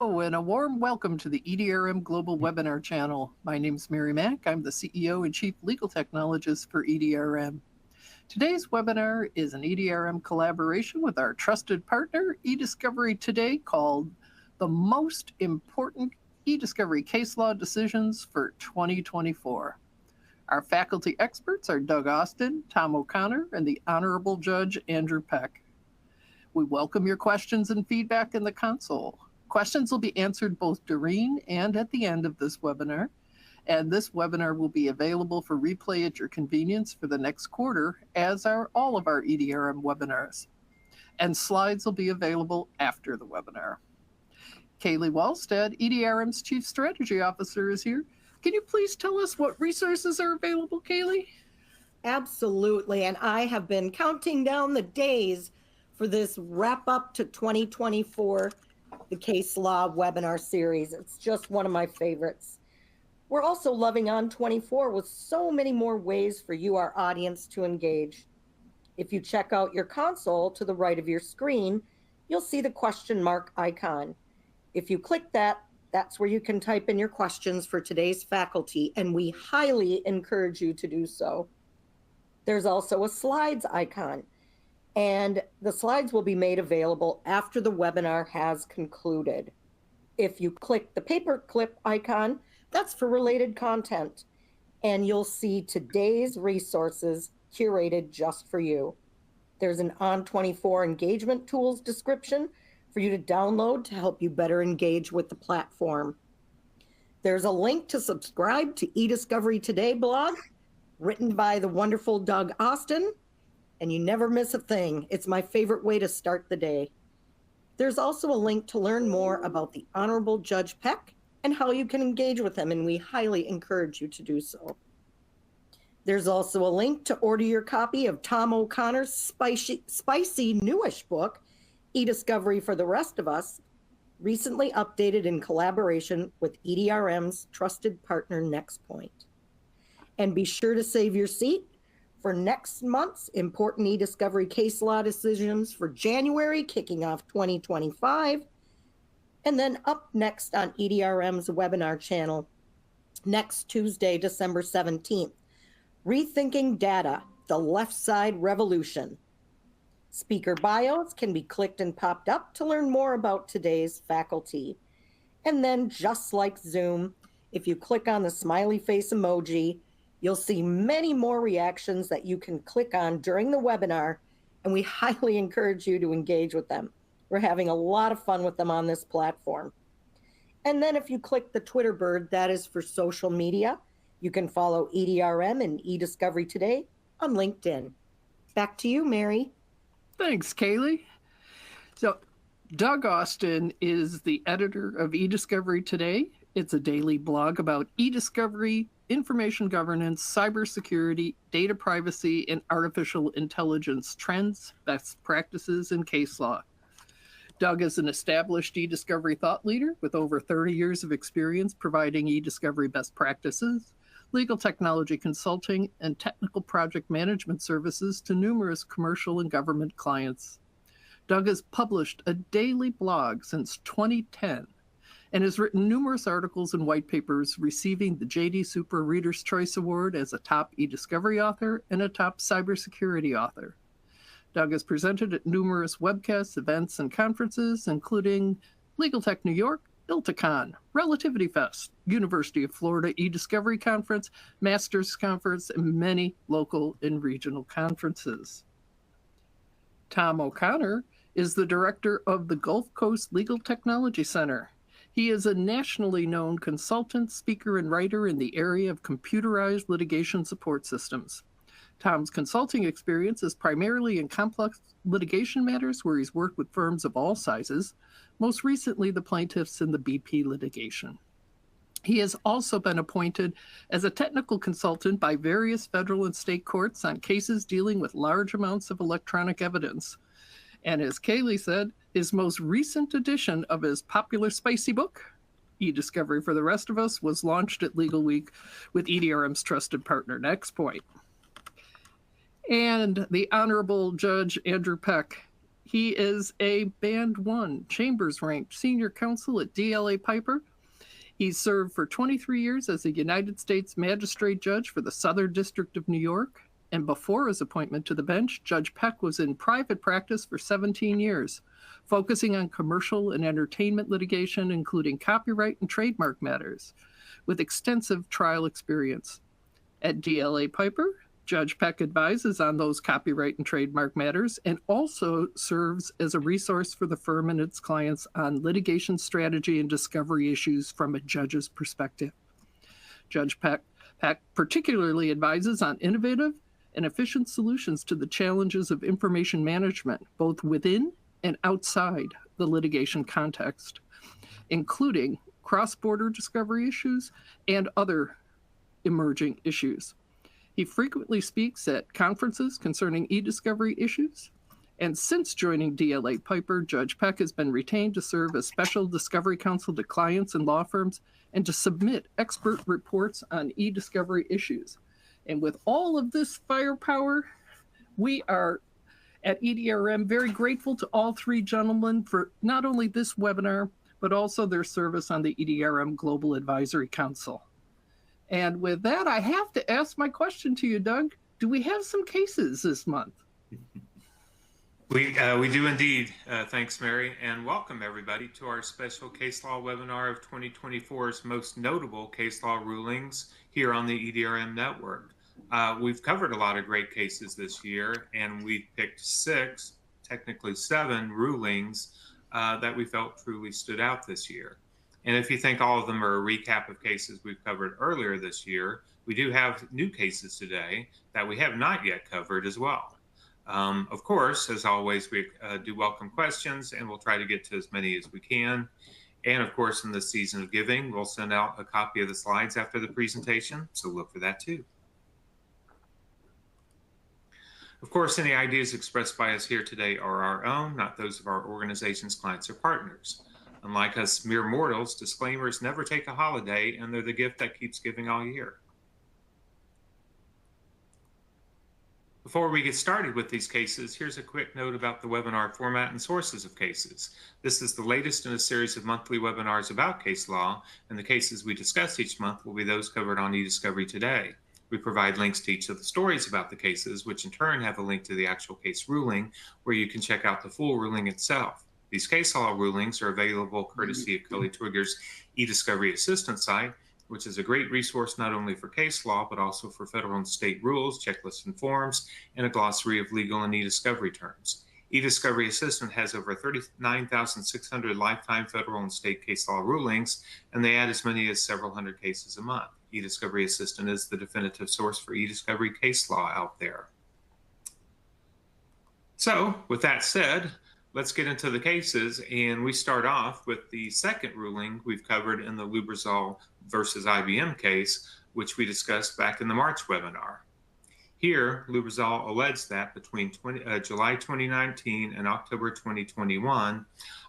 And a warm welcome to the EDRM Global Webinar channel. My name is Mary Mack. I'm the CEO and Chief Legal Technologist for EDRM. Today's webinar is an EDRM collaboration with our trusted partner, eDiscovery Today, called The Most Important eDiscovery Case Law Decisions for 2024. Our faculty experts are Doug Austin, Tom O'Connor, and the Honorable Judge Andrew Peck. We welcome your questions and feedback in the console. Questions will be answered both during and at the end of this webinar, and this webinar will be available for replay at your convenience for the next quarter, as are all of our EDRM webinars. And slides will be available after the webinar. Kaylee Wallstead, EDRM's Chief Strategy Officer, is here. Can you please tell us what resources are available, Kaylee? Absolutely, and I have been counting down the days for this wrap up to 2024, the Case Law webinar series. It's just one of my favorites. We're also loving on 24 with so many more ways for you, our audience, to engage. If you check out your console to the right of your screen, you'll see the question mark icon. If you click that, that's where you can type in your questions for today's faculty, and we highly encourage you to do so. There's also a slides icon, and the slides will be made available after the webinar has concluded. If you click the paperclip icon, that's for related content, and you'll see today's resources curated just for you. There's an On24 engagement tools description for you to download to help you better engage with the platform. There's a link to subscribe to eDiscovery Today blog, written by the wonderful Doug Austin, and you never miss a thing. It's my favorite way to start the day. There's also a link to learn more about the Honorable Judge Peck and how you can engage with him, and we highly encourage you to do so. There's also a link to order your copy of Tom O'Connor's spicy newish book, eDiscovery for the Rest of Us, recently updated in collaboration with EDRM's trusted partner NextPoint. And be sure to save your seat for next month's important eDiscovery case law decisions for January, kicking off 2025. And then up next on EDRM's webinar channel, next Tuesday, December 17th, Rethinking Data, the Left Side Revolution. Speaker bios can be clicked and popped up to learn more about today's faculty. And then, just like Zoom, if you click on the smiley face emoji, you'll see many more reactions that you can click on during the webinar, and we highly encourage you to engage with them. We're having a lot of fun with them on this platform. And then if you click the Twitter bird, that is for social media. You can follow EDRM and eDiscovery Today on LinkedIn. Back to you, Mary. Thanks, Kaylee. So, Doug Austin is the editor of eDiscovery Today. It's a daily blog about eDiscovery, information governance, cybersecurity, data privacy, and artificial intelligence trends, best practices, and case law. Doug is an established eDiscovery thought leader with over 30 years of experience providing eDiscovery best practices, legal technology consulting, and technical project management services to numerous commercial and government clients. Doug has published a daily blog since 2010 and has written numerous articles and white papers, receiving the J.D. Super Reader's Choice Award as a top eDiscovery author and a top cybersecurity author. Doug has presented at numerous webcasts, events, and conferences, including Legal Tech New York, ILTACon, Relativity Fest, University of Florida eDiscovery Conference, Masters Conference, and many local and regional conferences. Tom O'Connor is the director of the Gulf Coast Legal Technology Center. He is a nationally known consultant, speaker, and writer in the area of computerized litigation support systems. Tom's consulting experience is primarily in complex litigation matters where he's worked with firms of all sizes, most recently the plaintiffs in the BP litigation. He has also been appointed as a technical consultant by various federal and state courts on cases dealing with large amounts of electronic evidence. And as Kaylee said, his most recent edition of his popular spicy book, eDiscovery for the Rest of Us, was launched at Legal Week with EDRM's trusted partner NextPoint. And the Honorable Judge Andrew Peck He is a Band 1 Chambers ranked senior counsel at DLA Piper. He served for 23 years as a United States Magistrate Judge for the Southern District of New York. And before his appointment to the bench, Judge Peck was in private practice for 17 years, focusing on commercial and entertainment litigation, including copyright and trademark matters, with extensive trial experience. At DLA Piper, Judge Peck advises on those copyright and trademark matters and also serves as a resource for the firm and its clients on litigation strategy and discovery issues from a judge's perspective. Judge Peck particularly advises on innovative and efficient solutions to the challenges of information management, both within and outside the litigation context, including cross-border discovery issues and other emerging issues. He frequently speaks at conferences concerning eDiscovery issues, and since joining DLA Piper, Judge Peck has been retained to serve as special discovery counsel to clients and law firms and to submit expert reports on eDiscovery issues. And with all of this firepower, we are at EDRM very grateful to all three gentlemen for not only this webinar, but also their service on the EDRM Global Advisory Council. And with that, I have to ask my question to you, Doug. Do we have some cases this month? We do indeed. Thanks, Mary, and welcome everybody to our special case law webinar of 2024's most notable case law rulings here on the EDRM network. We've covered a lot of great cases this year, and we've picked 6, technically 7 rulings that we felt truly stood out this year. And if you think all of them are a recap of cases we've covered earlier this year, we do have new cases today that we have not yet covered as well. Of course, as always, we do welcome questions, and we'll try to get to as many as we can. And of course, in the season of giving, we'll send out a copy of the slides after the presentation, so look for that too. Of course, any ideas expressed by us here today are our own, not those of our organizations, clients, or partners. Unlike us mere mortals, disclaimers never take a holiday, and they're the gift that keeps giving all year. Before we get started with these cases, here's a quick note about the webinar format and sources of cases. This is the latest in a series of monthly webinars about case law, and the cases we discuss each month will be those covered on eDiscovery today. We provide links to each of the stories about the cases, which in turn have a link to the actual case ruling, where you can check out the full ruling itself. These case law rulings are available courtesy of Kelly Twigger's eDiscovery Assistant site, which is a great resource not only for case law, but also for federal and state rules, checklists and forms, and a glossary of legal and eDiscovery terms. eDiscovery Assistant has over 39,600 lifetime federal and state case law rulings, and they add as many as several hundred cases a month. eDiscovery Assistant is the definitive source for eDiscovery case law out there. So, with that said, let's get into the cases, and we start off with the second ruling we've covered in the Lubrizol versus IBM case, which we discussed back in the March webinar. Here, Lubrizol alleged that between July 2019 and October 2021,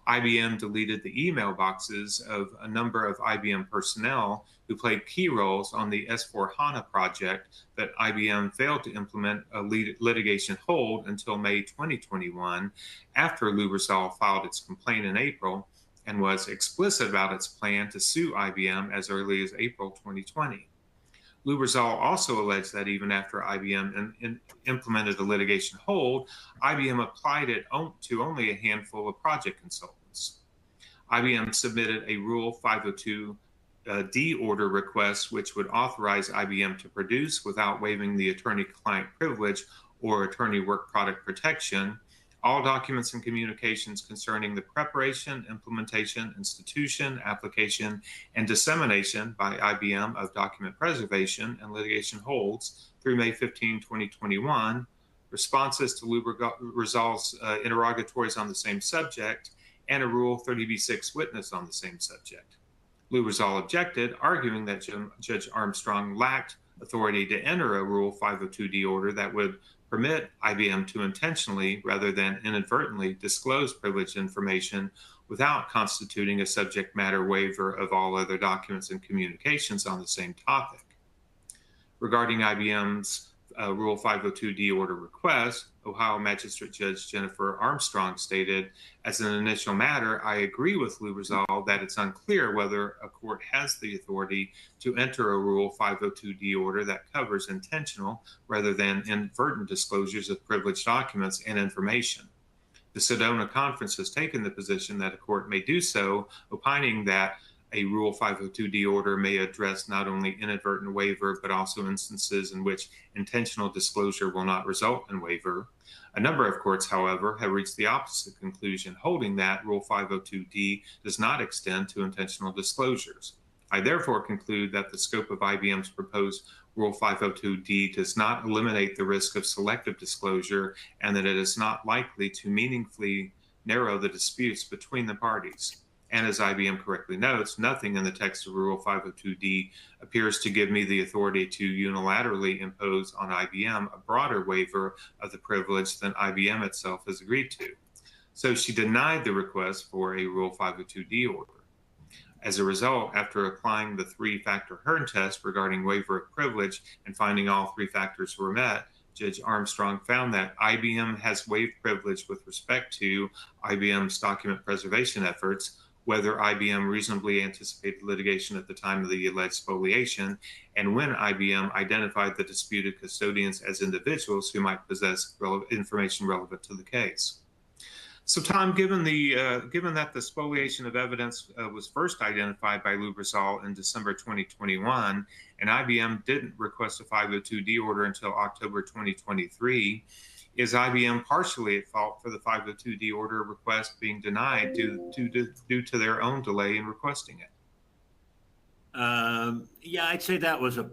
IBM deleted the email boxes of a number of IBM personnel who played key roles on the S/4HANA project that IBM failed to implement a litigation hold until May 2021, after Lubrizol filed its complaint in April and was explicit about its plan to sue IBM as early as April 2020. Lubrizol also alleged that even after IBM implemented the litigation hold, IBM applied it to only a handful of project consultants. IBM submitted a Rule 502D order request, which would authorize IBM to produce, without waiving the attorney-client privilege or attorney work product protection, all documents and communications concerning the preparation, implementation, institution, application, and dissemination by IBM of document preservation and litigation holds through May 15, 2021, responses to Lubrizol's interrogatories on the same subject, and a Rule 30b-6 witness on the same subject. Lubrizol objected, arguing that Judge Armstrong lacked authority to enter a Rule 502D order that would permit IBM to intentionally, rather than inadvertently, disclose privileged information without constituting a subject matter waiver of all other documents and communications on the same topic. Regarding IBM's Rule 502D order request, Ohio Magistrate Judge Jennifer Armstrong stated, as an initial matter, I agree with Lubrizol that it's unclear whether a court has the authority to enter a Rule 502D order that covers intentional rather than inadvertent disclosures of privileged documents and information. The Sedona Conference has taken the position that a court may do so, opining that a Rule 502D order may address not only inadvertent waiver, but also instances in which intentional disclosure will not result in waiver. A number of courts, however, have reached the opposite conclusion, holding that Rule 502D does not extend to intentional disclosures. I therefore conclude that the scope of IBM's proposed Rule 502D does not eliminate the risk of selective disclosure, and that it is not likely to meaningfully narrow the disputes between the parties. And as IBM correctly notes, nothing in the text of Rule 502D appears to give me the authority to unilaterally impose on IBM a broader waiver of the privilege than IBM itself has agreed to. So she denied the request for a Rule 502D order. As a result, after applying the three-factor Hearn test regarding waiver of privilege and finding all three factors were met, Judge Armstrong found that IBM has waived privilege with respect to IBM's document preservation efforts, whether IBM reasonably anticipated litigation at the time of the alleged spoliation, and when IBM identified the disputed custodians as individuals who might possess information relevant to the case. So, Tom, given that the spoliation of evidence was first identified by Lubrizol in December 2021, and IBM didn't request a 502D order until October 2023, is IBM partially at fault for the 502D order request being denied due to their own delay in requesting it? Yeah, I'd say that was a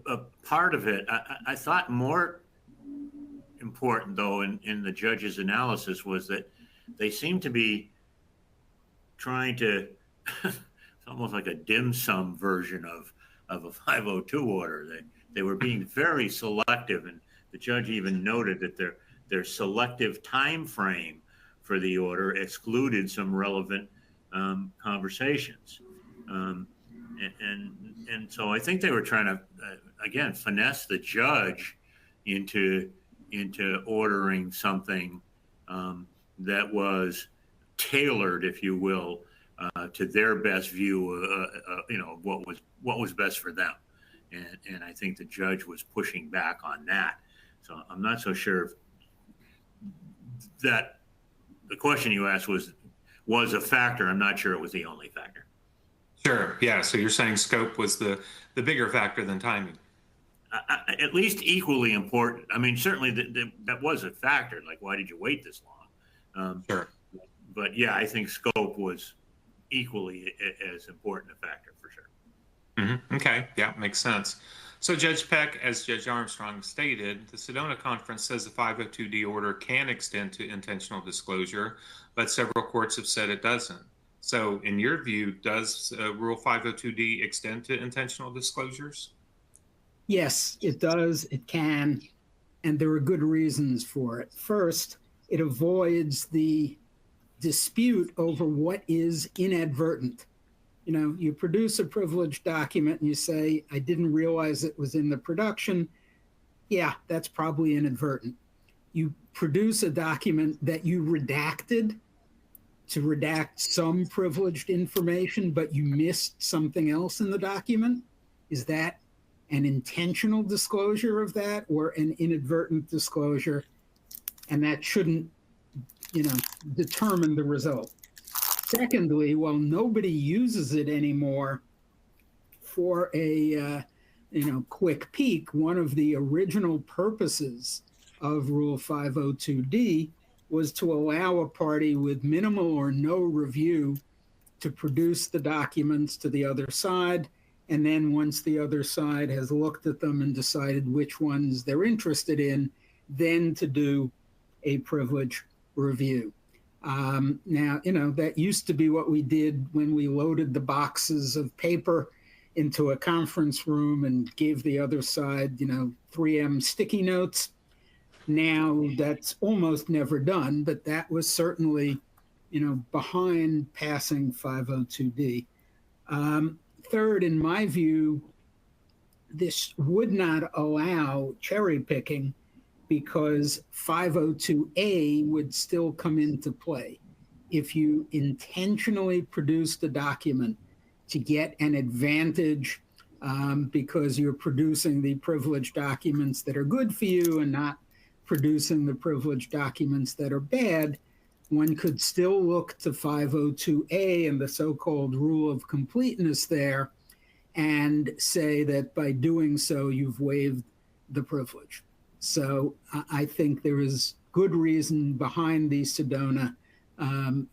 part of it. I thought more important, though, in the judge's analysis was that they seemed to be trying to, it's almost like a dim sum version of a 502 order. They were being very selective, and the judge even noted that their selective time frame for the order excluded some relevant conversations. And so I think they were trying to, again, finesse the judge into ordering something that was tailored, if you will, to their best view, what was best for them. And I think the judge was pushing back on that. So I'm not so sure if that the question you asked was a factor. I'm not sure it was the only factor. Sure. Yeah. So you're saying scope was the bigger factor than timing. At least equally important. I mean, certainly that was a factor. Like, why did you wait this long? Sure. But yeah, I think scope was equally as important a factor for sure. Mm-hmm. Okay. Yeah, makes sense. So Judge Peck, as Judge Armstrong stated, the Sedona Conference says the 502D order can extend to intentional disclosure, but several courts have said it doesn't. So in your view, does Rule 502D extend to intentional disclosures? Yes, it does. It can. And there are good reasons for it. First, it avoids the dispute over what is inadvertent. You know, you produce a privileged document and you say, I didn't realize it was in the production. Yeah, that's probably inadvertent. You produce a document that you redacted to redact some privileged information, but you missed something else in the document. Is that an intentional disclosure of that or an inadvertent disclosure? And that shouldn't, determine the result. Secondly, while nobody uses it anymore for a quick peek, one of the original purposes of Rule 502D was to allow a party with minimal or no review to produce the documents to the other side. And then once the other side has looked at them and decided which ones they're interested in, then to do a privilege review. Now, that used to be what we did when we loaded the boxes of paper into a conference room and gave the other side, 3M sticky notes. Now that's almost never done, but that was certainly, behind passing 502D. Third, in my view, this would not allow cherry picking because 502A would still come into play. If you intentionally produced a document to get an advantage because you're producing the privileged documents that are good for you and not producing the privileged documents that are bad, one could still look to 502A and the so-called rule of completeness there and say that by doing so, you've waived the privilege. So I think there is good reason behind the Sedona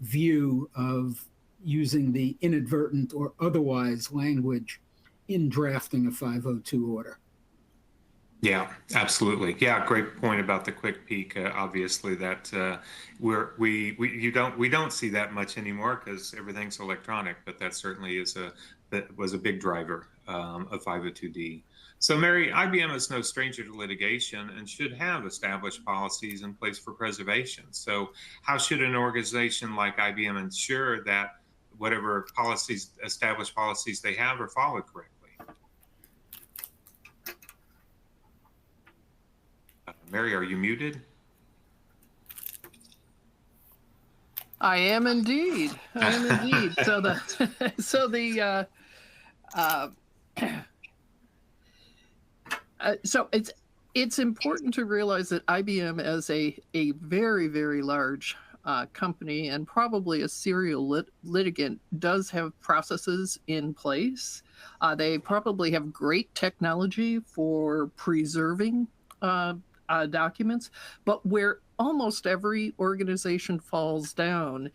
view of using the inadvertent or otherwise language in drafting a 502 order. Yeah, absolutely. Yeah, great point about the quick peek. Obviously, that we don't see that much anymore because everything's electronic. But that certainly was a big driver of 502D. So, Mary, IBM is no stranger to litigation and should have established policies in place for preservation. So, how should an organization like IBM ensure that whatever established policies they have are followed correctly? Mary, are you muted? I am indeed. I am indeed. So it's important to realize that IBM, as a very, very large company and probably a serial litigant, does have processes in place. They probably have great technology for preserving documents, but where almost every organization falls down,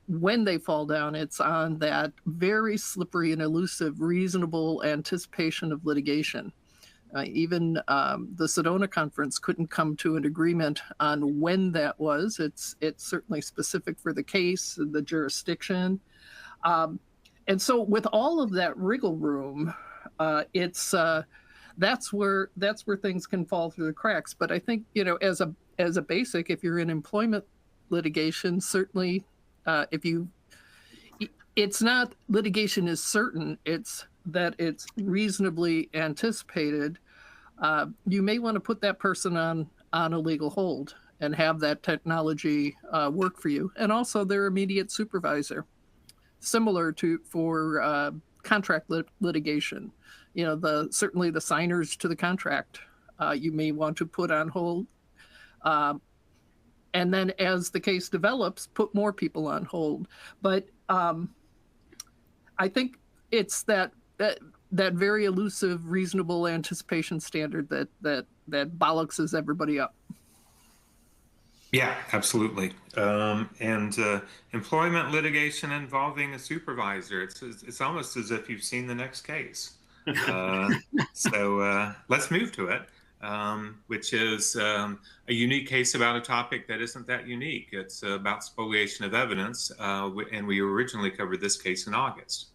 when they fall down, it's on that very slippery and elusive reasonable anticipation of litigation. Even the Sedona Conference couldn't come to an agreement on when that was. It's certainly specific for the case, the jurisdiction. And so with all of that wriggle room, that's where things can fall through the cracks. But I think, as a basic, if you're in employment litigation, certainly it's not litigation is certain, it's that it's reasonably anticipated. You may want to put that person on a legal hold and have that technology work for you, and also their immediate supervisor, similar to for contract litigation. Certainly the signers to the contract, you may want to put on hold. And then as the case develops, put more people on hold. But I think it's that very elusive, reasonable anticipation standard that bollockses everybody up. Yeah, absolutely. And employment litigation involving a supervisor, it's almost as if you've seen the next case. So let's move to it, which is a unique case about a topic that isn't that unique. It's about spoliation of evidence, and we originally covered this case in August.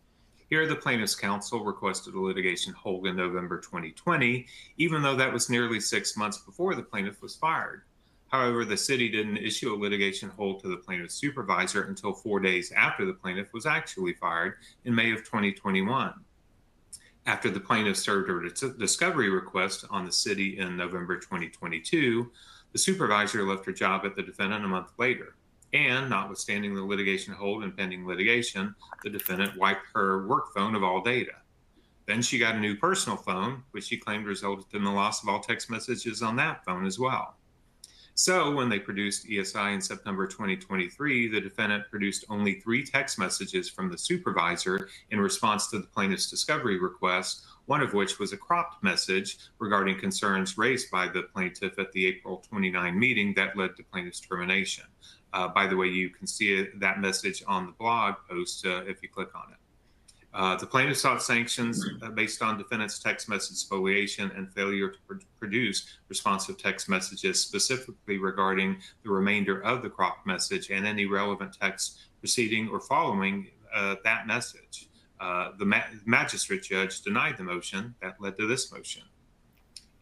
Here, the plaintiff's counsel requested a litigation hold in November 2020, even though that was nearly 6 months before the plaintiff was fired. However, the city didn't issue a litigation hold to the plaintiff's supervisor until 4 days after the plaintiff was actually fired in May of 2021. After the plaintiff served her discovery request on the city in November 2022, the supervisor left her job at the defendant a month later. And notwithstanding the litigation hold and pending litigation, the defendant wiped her work phone of all data. Then she got a new personal phone, which she claimed resulted in the loss of all text messages on that phone as well. So when they produced ESI in September 2023, the defendant produced only 3 text messages from the supervisor in response to the plaintiff's discovery request, one of which was a cropped message regarding concerns raised by the plaintiff at the April 29 meeting that led to plaintiff's termination. By the way, you can see that message on the blog post if you click on it. The plaintiff sought sanctions based on defendant's text message spoliation and failure to produce responsive text messages specifically regarding the remainder of the cropped message and any relevant text preceding or following that message. The magistrate judge denied the motion that led to this motion.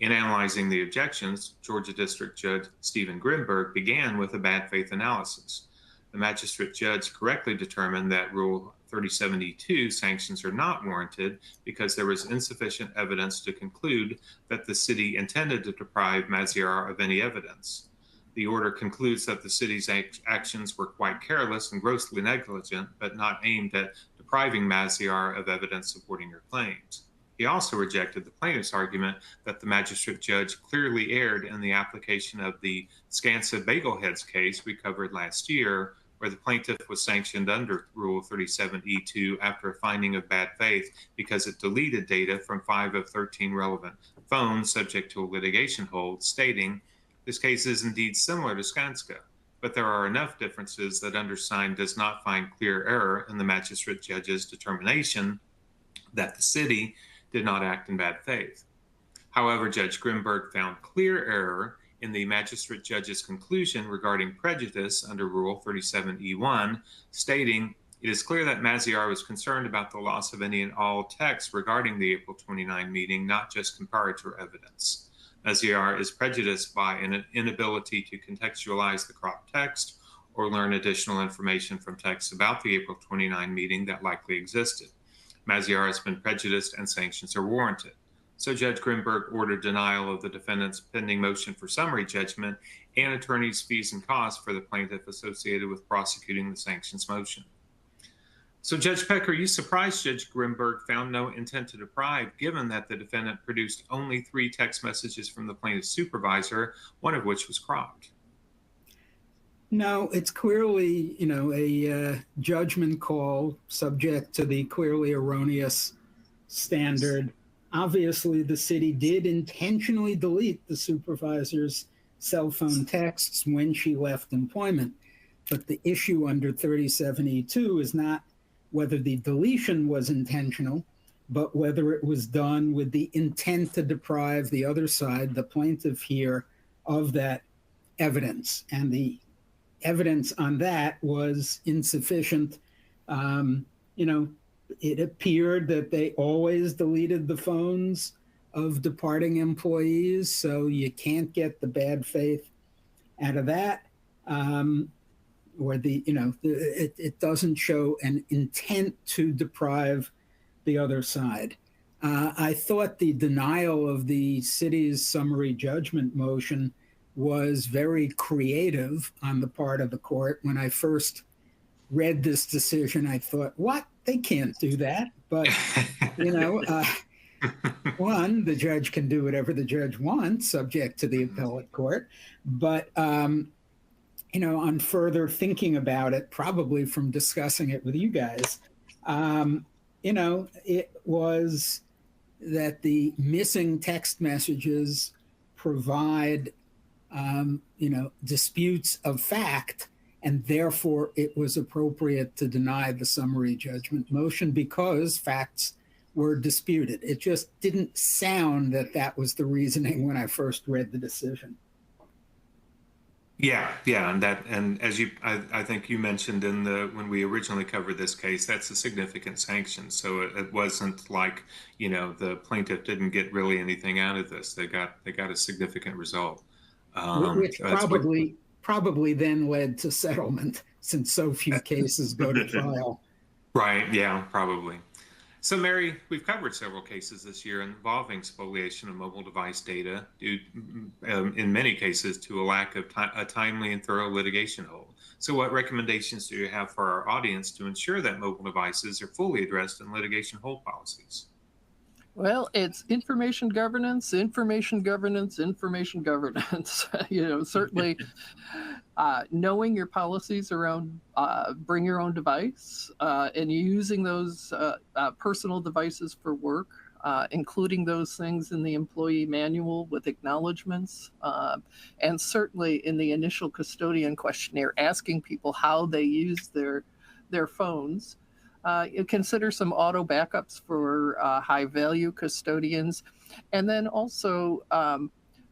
In analyzing the objections, Georgia District Judge Stephen Grimberg began with a bad faith analysis. the magistrate judge correctly determined that Rule 3072 sanctions are not warranted because there was insufficient evidence to conclude that the city intended to deprive Maziar of any evidence. The order concludes that the city's actions were quite careless and grossly negligent, but not aimed at depriving Maziar of evidence supporting her claims. He also rejected the plaintiff's argument that the magistrate judge clearly erred in the application of the Skansa Bagelheads case we covered last year, where the plaintiff was sanctioned under Rule 37E2 after a finding of bad faith because it deleted data from 5 of 13 relevant phones subject to a litigation hold, stating, "This case is indeed similar to Skanska, but there are enough differences that undersigned does not find clear error in the magistrate judge's determination that the city did not act in bad faith." However, Judge Grimberg found clear error in the magistrate judge's conclusion regarding prejudice under Rule 37E1, stating, "It is clear that Maziar was concerned about the loss of any and all text regarding the April 29 meeting, not just comparator evidence. Maziar is prejudiced by an inability to contextualize the cropped text or learn additional information from texts about the April 29 meeting that likely existed. Maziar has been prejudiced and sanctions are warranted." So Judge Grimberg ordered denial of the defendant's pending motion for summary judgment and attorney's fees and costs for the plaintiff associated with prosecuting the sanctions motion. So Judge Peck, are you surprised Judge Grimberg found no intent to deprive, given that the defendant produced only 3 text messages from the plaintiff's supervisor, one of which was cropped? No, it's clearly, a judgment call subject to the clearly erroneous standard. Obviously, the city did intentionally delete the supervisor's cell phone texts when she left employment. But the issue under 3072 is not whether the deletion was intentional, but whether it was done with the intent to deprive the other side, the plaintiff here, of that evidence. And the evidence on that was insufficient. It appeared that they always deleted the phones of departing employees, so you can't get the bad faith out of that. It doesn't show an intent to deprive the other side. I thought the denial of the city's summary judgment motion was very creative on the part of the court. When I first read this decision, I thought, what? They can't do that. But, one, the judge can do whatever the judge wants, subject to the appellate court. But, on further thinking about it, probably from discussing it with you guys, it was that the missing text messages provide disputes of fact, and therefore it was appropriate to deny the summary judgment motion because facts were disputed. It just didn't sound that was the reasoning when I first read the decision. Yeah, and as I think you mentioned when we originally covered this case, that's a significant sanction. So it wasn't like the plaintiff didn't get really anything out of this. They got a significant result. Which probably then led to settlement, since so few cases go to trial. Right, yeah, probably. So Mary, we've covered several cases this year involving spoliation of mobile device data due, in many cases, to a lack of a timely and thorough litigation hold. So what recommendations do you have for our audience to ensure that mobile devices are fully addressed in litigation hold policies? Well, it's information governance. Certainly knowing your policies around bring your own device and using those personal devices for work, including those things in the employee manual with acknowledgments, and certainly in the initial custodian questionnaire, asking people how they use their phones. Consider some auto backups for high value custodians. And then also,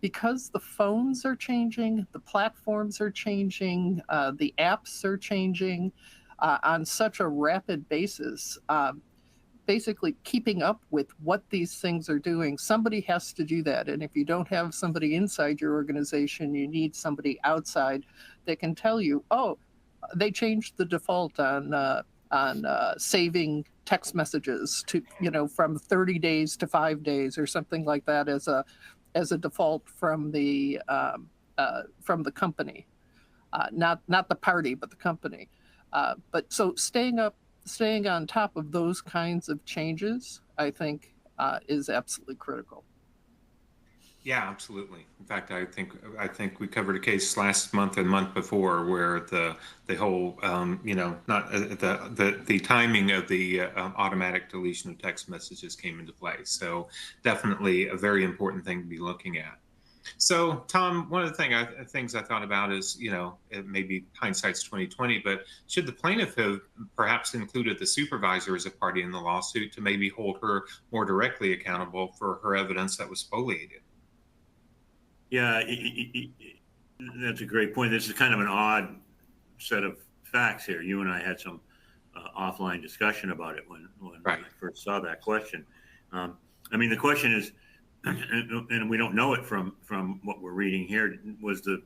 because the phones are changing, the platforms are changing, the apps are changing on such a rapid basis, basically keeping up with what these things are doing, somebody has to do that. And if you don't have somebody inside your organization, you need somebody outside that can tell you, oh, they changed the default on saving text messages to, from 30 days to 5 days or something like that as a default from the company, not the party, but the company. But so staying on top of those kinds of changes, I think, is absolutely critical. Yeah, absolutely. In fact, I think we covered a case last month and month before where the whole not the timing of the automatic deletion of text messages came into play. So definitely a very important thing to be looking at. So, Tom, one of the things I thought about is, maybe hindsight's 2020, but should the plaintiff have perhaps included the supervisor as a party in the lawsuit to maybe hold her more directly accountable for her evidence that was spoliated? Yeah, that's a great point. This is kind of an odd set of facts here. You and I had some offline discussion about it when Right. I first saw that question. I mean, the question is, and we don't know it from what we're reading here, was the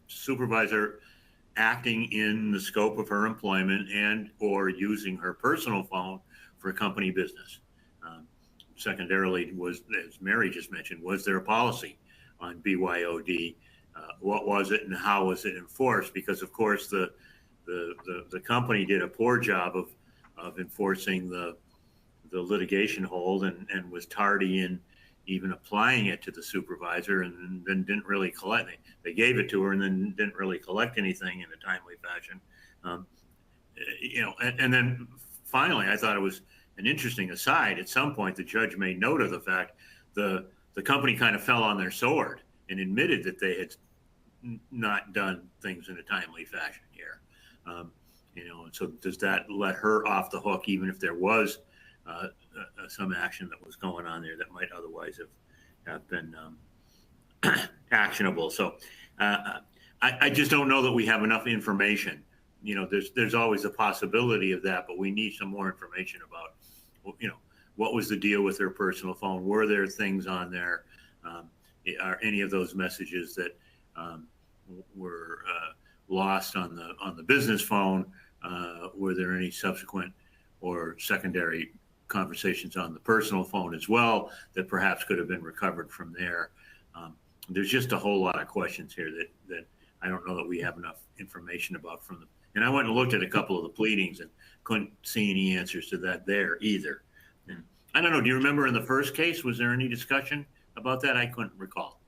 supervisor acting in the scope of her employment and or using her personal phone for company business? Secondarily, was, as Mary just mentioned, was there a policy on BYOD? What was it and how was it enforced? Because of course the company did a poor job of enforcing the litigation hold and was tardy in even applying it to the supervisor, and then didn't really collect it. They gave it to her and then didn't really collect anything in a timely fashion. And then finally, I thought it was an interesting aside. At some point, the judge made note of the fact the company kind of fell on their sword and admitted that they had not done things in a timely fashion here. And so does that let her off the hook, even if there was some action that was going on there that might otherwise have been actionable? So I just don't know that we have enough information. There's always a possibility of that, but we need some more information about, what was the deal with her personal phone? Were there things on there? Are any of those messages that were lost on the business phone? Were there any subsequent or secondary conversations on the personal phone as well that perhaps could have been recovered from there? There's just a whole lot of questions here that I don't know that we have enough information about from them. And I went and looked at a couple of the pleadings and couldn't see any answers to that there either. And I don't know. Do you remember in the first case, was there any discussion about that? I couldn't recall.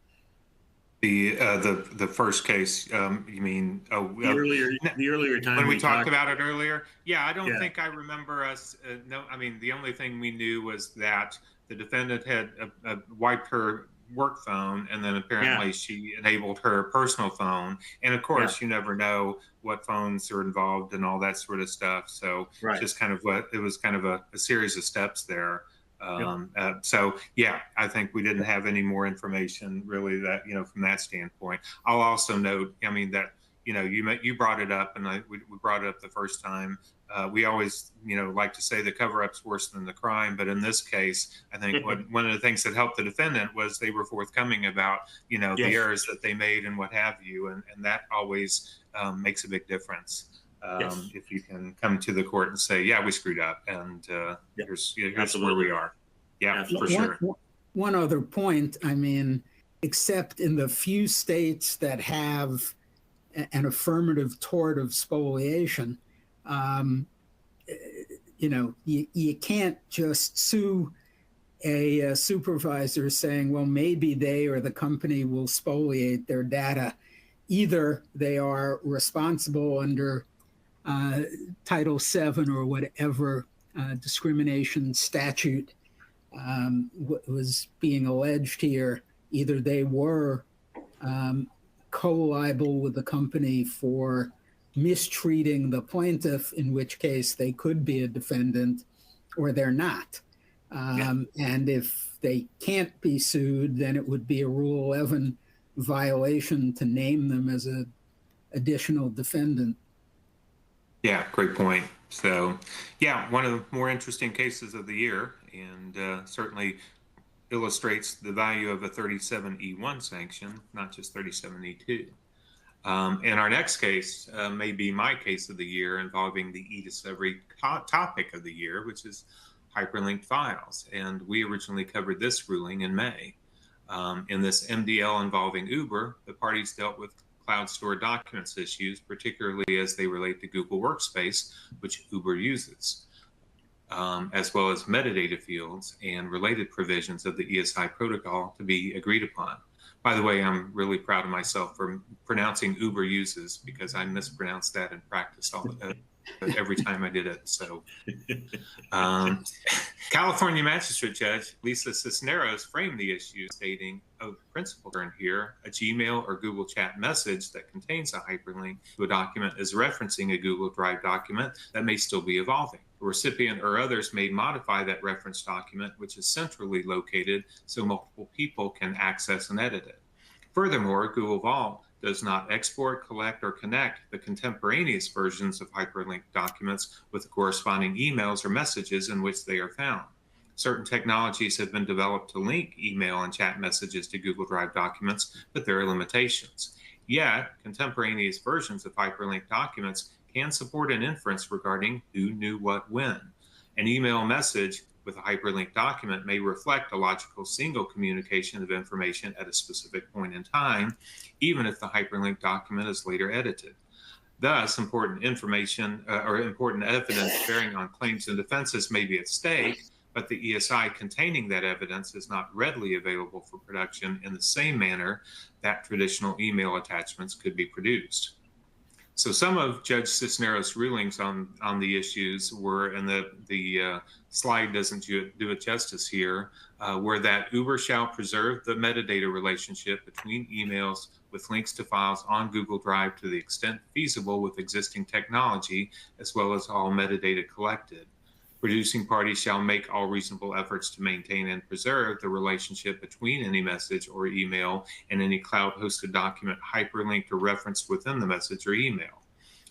The first case, you mean? The earlier time when we talked about it earlier. Yeah, I don't Yeah. think I remember us. No, I mean the only thing we knew was that the defendant had wiped her work phone, and then apparently she enabled her personal phone. And of course, you never know what phones are involved and all that sort of stuff. So just kind of it was kind of a series of steps there. So yeah, I think we didn't have any more information really that, from that standpoint. I'll also note, I mean, that, you brought it up, and we brought it up the first time. We always, like to say the cover-up's worse than the crime, but in this case, I think one of the things that helped the defendant was they were forthcoming about, the errors that they made and what have you, and that always makes a big difference. If you can come to the court and say, yeah, we screwed up, and here's where we are. Yeah, for sure. One other point, I mean, except in the few states that have an affirmative tort of spoliation, you can't just sue a supervisor saying, well, maybe they or the company will spoliate their data. Either they are responsible under Title VII or whatever discrimination statute was being alleged here. Either they were co-liable with the company for mistreating the plaintiff, in which case they could be a defendant, or they're not. And if they can't be sued, then it would be a Rule 11 violation to name them as an additional defendant. Yeah, great point. So, yeah, one of the more interesting cases of the year, and certainly illustrates the value of a 37E1 sanction, not just 37E2. And our next case may be my case of the year, involving the eDiscovery topic of the year, which is hyperlinked files. And we originally covered this ruling in May. In this MDL involving Uber, the parties dealt with cloud stored documents issues, particularly as they relate to Google Workspace, which Uber uses, as well as metadata fields and related provisions of the ESI protocol to be agreed upon. By the way, I'm really proud of myself for pronouncing Uber uses, because I mispronounced that in practice every time I did it. So, California Magistrate Judge Lisa Cisneros framed the issue, stating, "Oh, the principle here, a Gmail or Google Chat message that contains a hyperlink to a document is referencing a Google Drive document that may still be evolving. The recipient or others may modify that reference document, which is centrally located, so multiple people can access and edit it. Furthermore, Google Vault does not export, collect, or connect the contemporaneous versions of hyperlinked documents with the corresponding emails or messages in which they are found. Certain technologies have been developed to link email and chat messages to Google Drive documents, but there are limitations. Yet, contemporaneous versions of hyperlinked documents can support an inference regarding who knew what when. An email message with a hyperlinked document may reflect a logical single communication of information at a specific point in time, even if the hyperlinked document is later edited. Thus, important information or important evidence bearing on claims and defenses may be at stake, but the ESI containing that evidence is not readily available for production in the same manner that traditional email attachments could be produced." So some of Judge Cisneros' rulings on the issues were, and the slide doesn't do it justice here, were that Uber shall preserve the metadata relationship between emails with links to files on Google Drive to the extent feasible with existing technology, as well as all metadata collected. Producing parties shall make all reasonable efforts to maintain and preserve the relationship between any message or email and any cloud-hosted document hyperlinked or referenced within the message or email.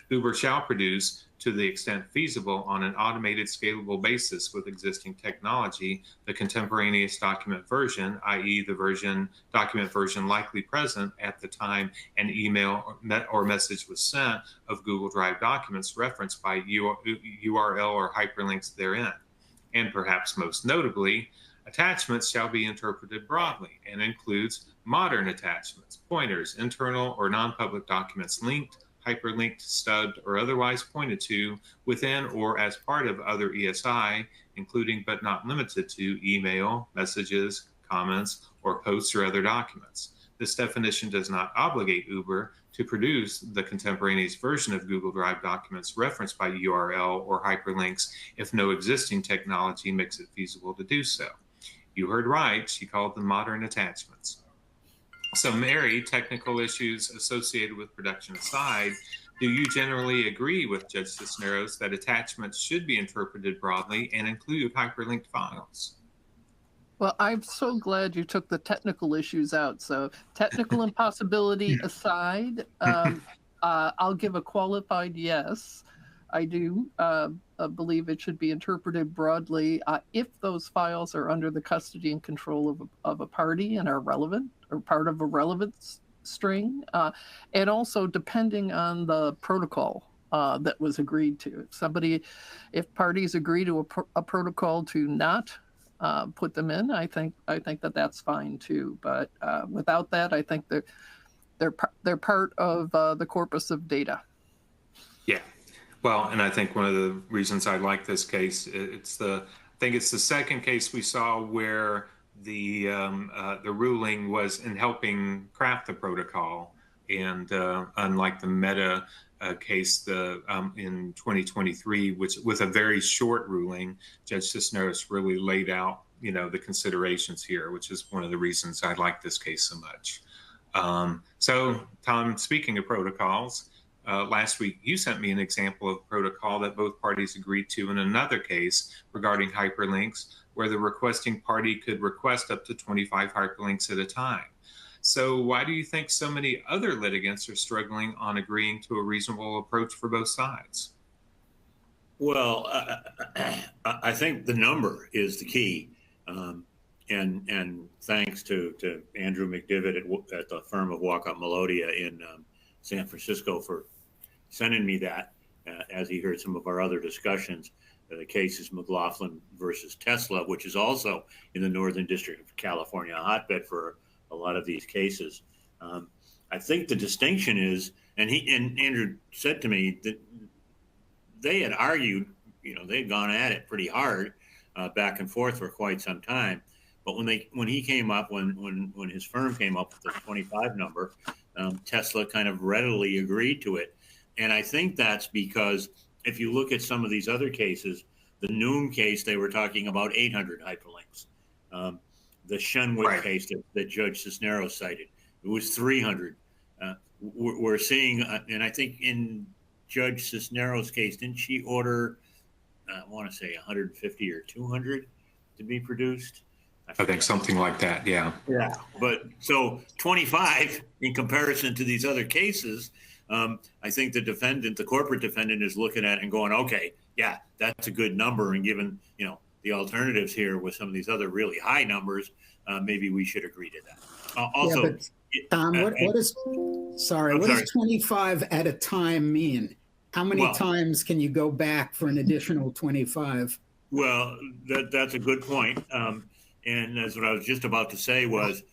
Uber shall produce, to the extent feasible, on an automated, scalable basis with existing technology, the contemporaneous document version, i.e. the document version likely present at the time an email or message was sent of Google Drive documents referenced by URL or hyperlinks therein. And perhaps most notably, attachments shall be interpreted broadly and includes modern attachments, pointers, internal or non-public documents linked, hyperlinked, stubbed, or otherwise pointed to within or as part of other ESI, including but not limited to email, messages, comments, or posts or other documents. This definition does not obligate Uber to produce the contemporaneous version of Google Drive documents referenced by URL or hyperlinks if no existing technology makes it feasible to do so. You heard right, she called them modern attachments. So, Mary, technical issues associated with production aside, do you generally agree with Judge Cisneros that attachments should be interpreted broadly and include hyperlinked files? Well, I'm so glad you took the technical issues out. So, technical impossibility aside, I'll give a qualified yes. I do believe it should be interpreted broadly if those files are under the custody and control of a party and are relevant or part of a relevance string, and also depending on the protocol that was agreed to. If parties agree to a protocol to not put them in, I think that that's fine too. But without that, I think that they're part of the corpus of data. Yeah. Well, and I think one of the reasons I like this case, I think it's the second case we saw where the ruling was in helping craft the protocol, and unlike the Meta case in 2023, which with a very short ruling, Judge Cisneros really laid out the considerations here, which is one of the reasons I like this case so much. So, Tom, speaking of protocols. Last week, you sent me an example of protocol that both parties agreed to in another case regarding hyperlinks, where the requesting party could request up to 25 hyperlinks at a time. So why do you think so many other litigants are struggling on agreeing to a reasonable approach for both sides? Well, I think the number is the key. And thanks to Andrew McDivitt at the firm of Walcott Melodia in San Francisco for sending me that as he heard some of our other discussions. The case is McLaughlin versus Tesla, which is also in the Northern District of California, a hotbed for a lot of these cases. I think the distinction is, and Andrew said to me that they had argued, they had gone at it pretty hard, back and forth for quite some time. But when he came up, when his firm came up with the 25 number, Tesla kind of readily agreed to it. And I think that's because if you look at some of these other cases, the Noom case, they were talking about 800 hyperlinks. The Shenwick case that Judge Cisneros cited, it was 300. We're seeing, and I think in Judge Cisneros' case, didn't she order, I want to say 150 or 200 to be produced? I think something like that, yeah. Yeah, but so 25 in comparison to these other cases, I think the corporate defendant is looking at it and going, okay, yeah, that's a good number. And given, the alternatives here with some of these other really high numbers, maybe we should agree to that. Also, but, Tom, what does 25 at a time mean? How many times can you go back for an additional 25? Well, that's a good point. And as what I was just about to say was,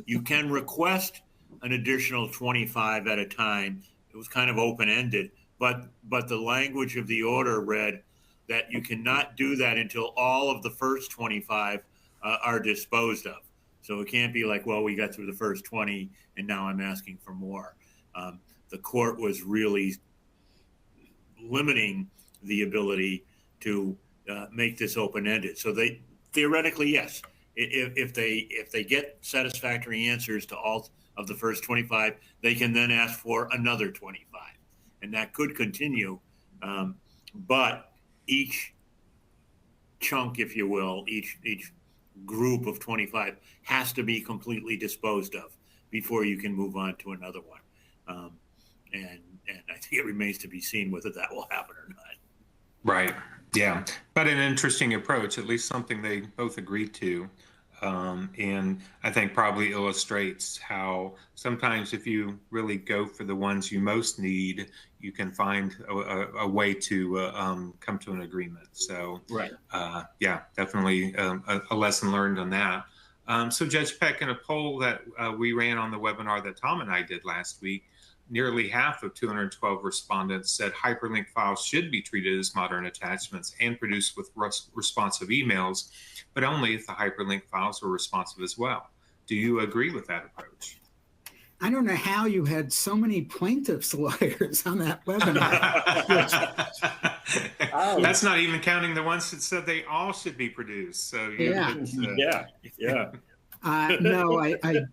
you can request an additional 25 at a time. It was kind of open-ended, but the language of the order read that you cannot do that until all of the first 25 are disposed of. So it can't be like, well, we got through the first 20 and now I'm asking for more. The court was really limiting the ability to make this open-ended. So they theoretically, yes, if they get satisfactory answers to all of the first 25, they can then ask for another 25, and that could continue. But each chunk, if you will, each group of 25 has to be completely disposed of before you can move on to another one. And I think it remains to be seen whether that will happen or not. Right. Yeah. But an interesting approach, at least something they both agreed to. And I think probably illustrates how sometimes if you really go for the ones you most need, you can find a way to come to an agreement. So, right. Yeah, definitely a lesson learned on that. So Judge Peck, in a poll that we ran on the webinar that Tom and I did last week, nearly half of 212 respondents said hyperlink files should be treated as modern attachments and produced with responsive emails, but only if the hyperlink files are responsive as well. Do you agree with that approach? I don't know how you had so many plaintiffs' lawyers on that webinar. That's not even counting the ones that said they all should be produced. So yeah. No, I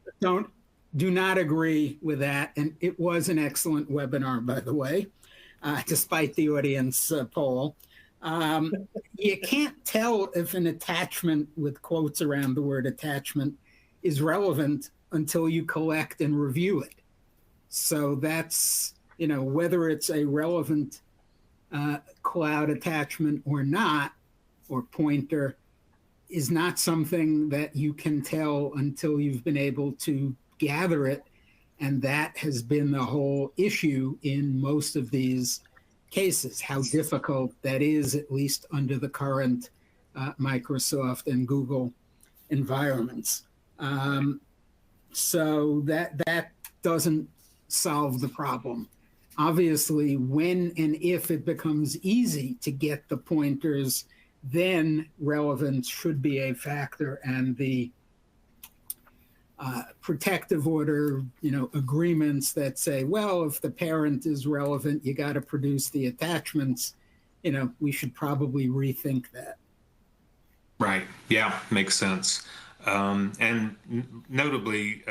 do not agree with that. And it was an excellent webinar, by the way, despite the audience poll. You can't tell if an attachment with quotes around the word attachment is relevant until you collect and review it. So that's, whether it's a relevant cloud attachment or not, or pointer, is not something that you can tell until you've been able to gather it. And that has been the whole issue in most of these cases, how difficult that is, at least under the current Microsoft and Google environments. So that doesn't solve the problem. Obviously, when and if it becomes easy to get the pointers, then relevance should be a factor, and the protective order, agreements that say, well, if the parent is relevant, you got to produce the attachments. We should probably rethink that. Right. Yeah, makes sense. And notably,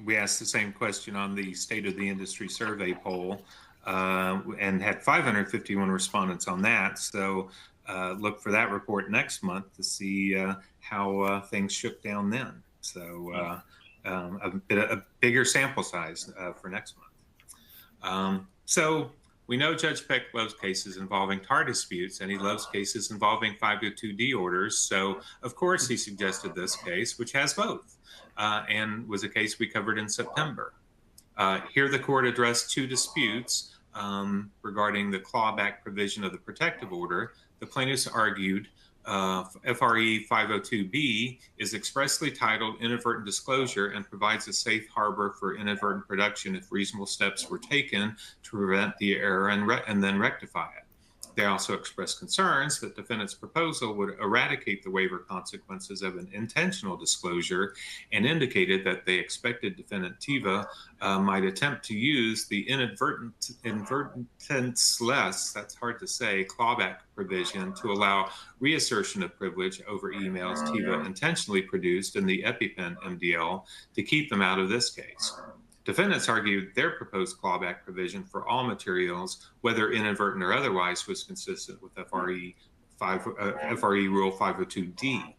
we asked the same question on the State of the Industry Survey poll and had 551 respondents on that. So look for that report next month to see how things shook down then. So a bigger sample size for next month. So we know Judge Peck loves cases involving TAR disputes, and he loves cases involving 502D orders. So, of course, he suggested this case, which has both, and was a case we covered in September. Here, the court addressed two disputes regarding the clawback provision of the protective order. The plaintiffs argued FRE 502B is expressly titled inadvertent disclosure and provides a safe harbor for inadvertent production if reasonable steps were taken to prevent the error and then rectify it. They also expressed concerns that defendant's proposal would eradicate the waiver consequences of an intentional disclosure and indicated that they expected defendant Teva might attempt to use the inadvertence-less, that's hard to say, clawback provision to allow reassertion of privilege over emails Teva intentionally produced in the EpiPen MDL to keep them out of this case. Defendants argued their proposed clawback provision for all materials, whether inadvertent or otherwise, was consistent with FRE Rule 502D.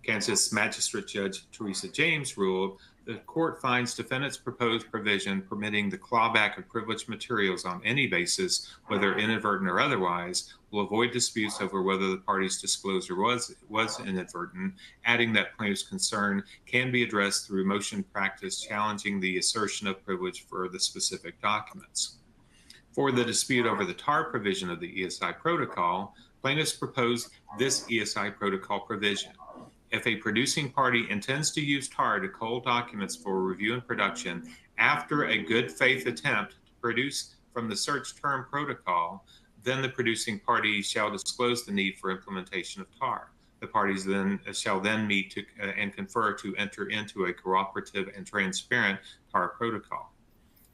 Kansas Magistrate Judge Teresa James ruled the court finds defendants' proposed provision permitting the clawback of privileged materials on any basis, whether inadvertent or otherwise, will avoid disputes over whether the party's disclosure was inadvertent, adding that plaintiff's concern can be addressed through motion practice challenging the assertion of privilege for the specific documents. For the dispute over the TAR provision of the ESI protocol, plaintiffs proposed this ESI protocol provision. If a producing party intends to use TAR to cull documents for review and production after a good faith attempt to produce from the search term protocol, then the producing party shall disclose the need for implementation of TAR. The parties shall meet and confer to enter into a cooperative and transparent TAR protocol.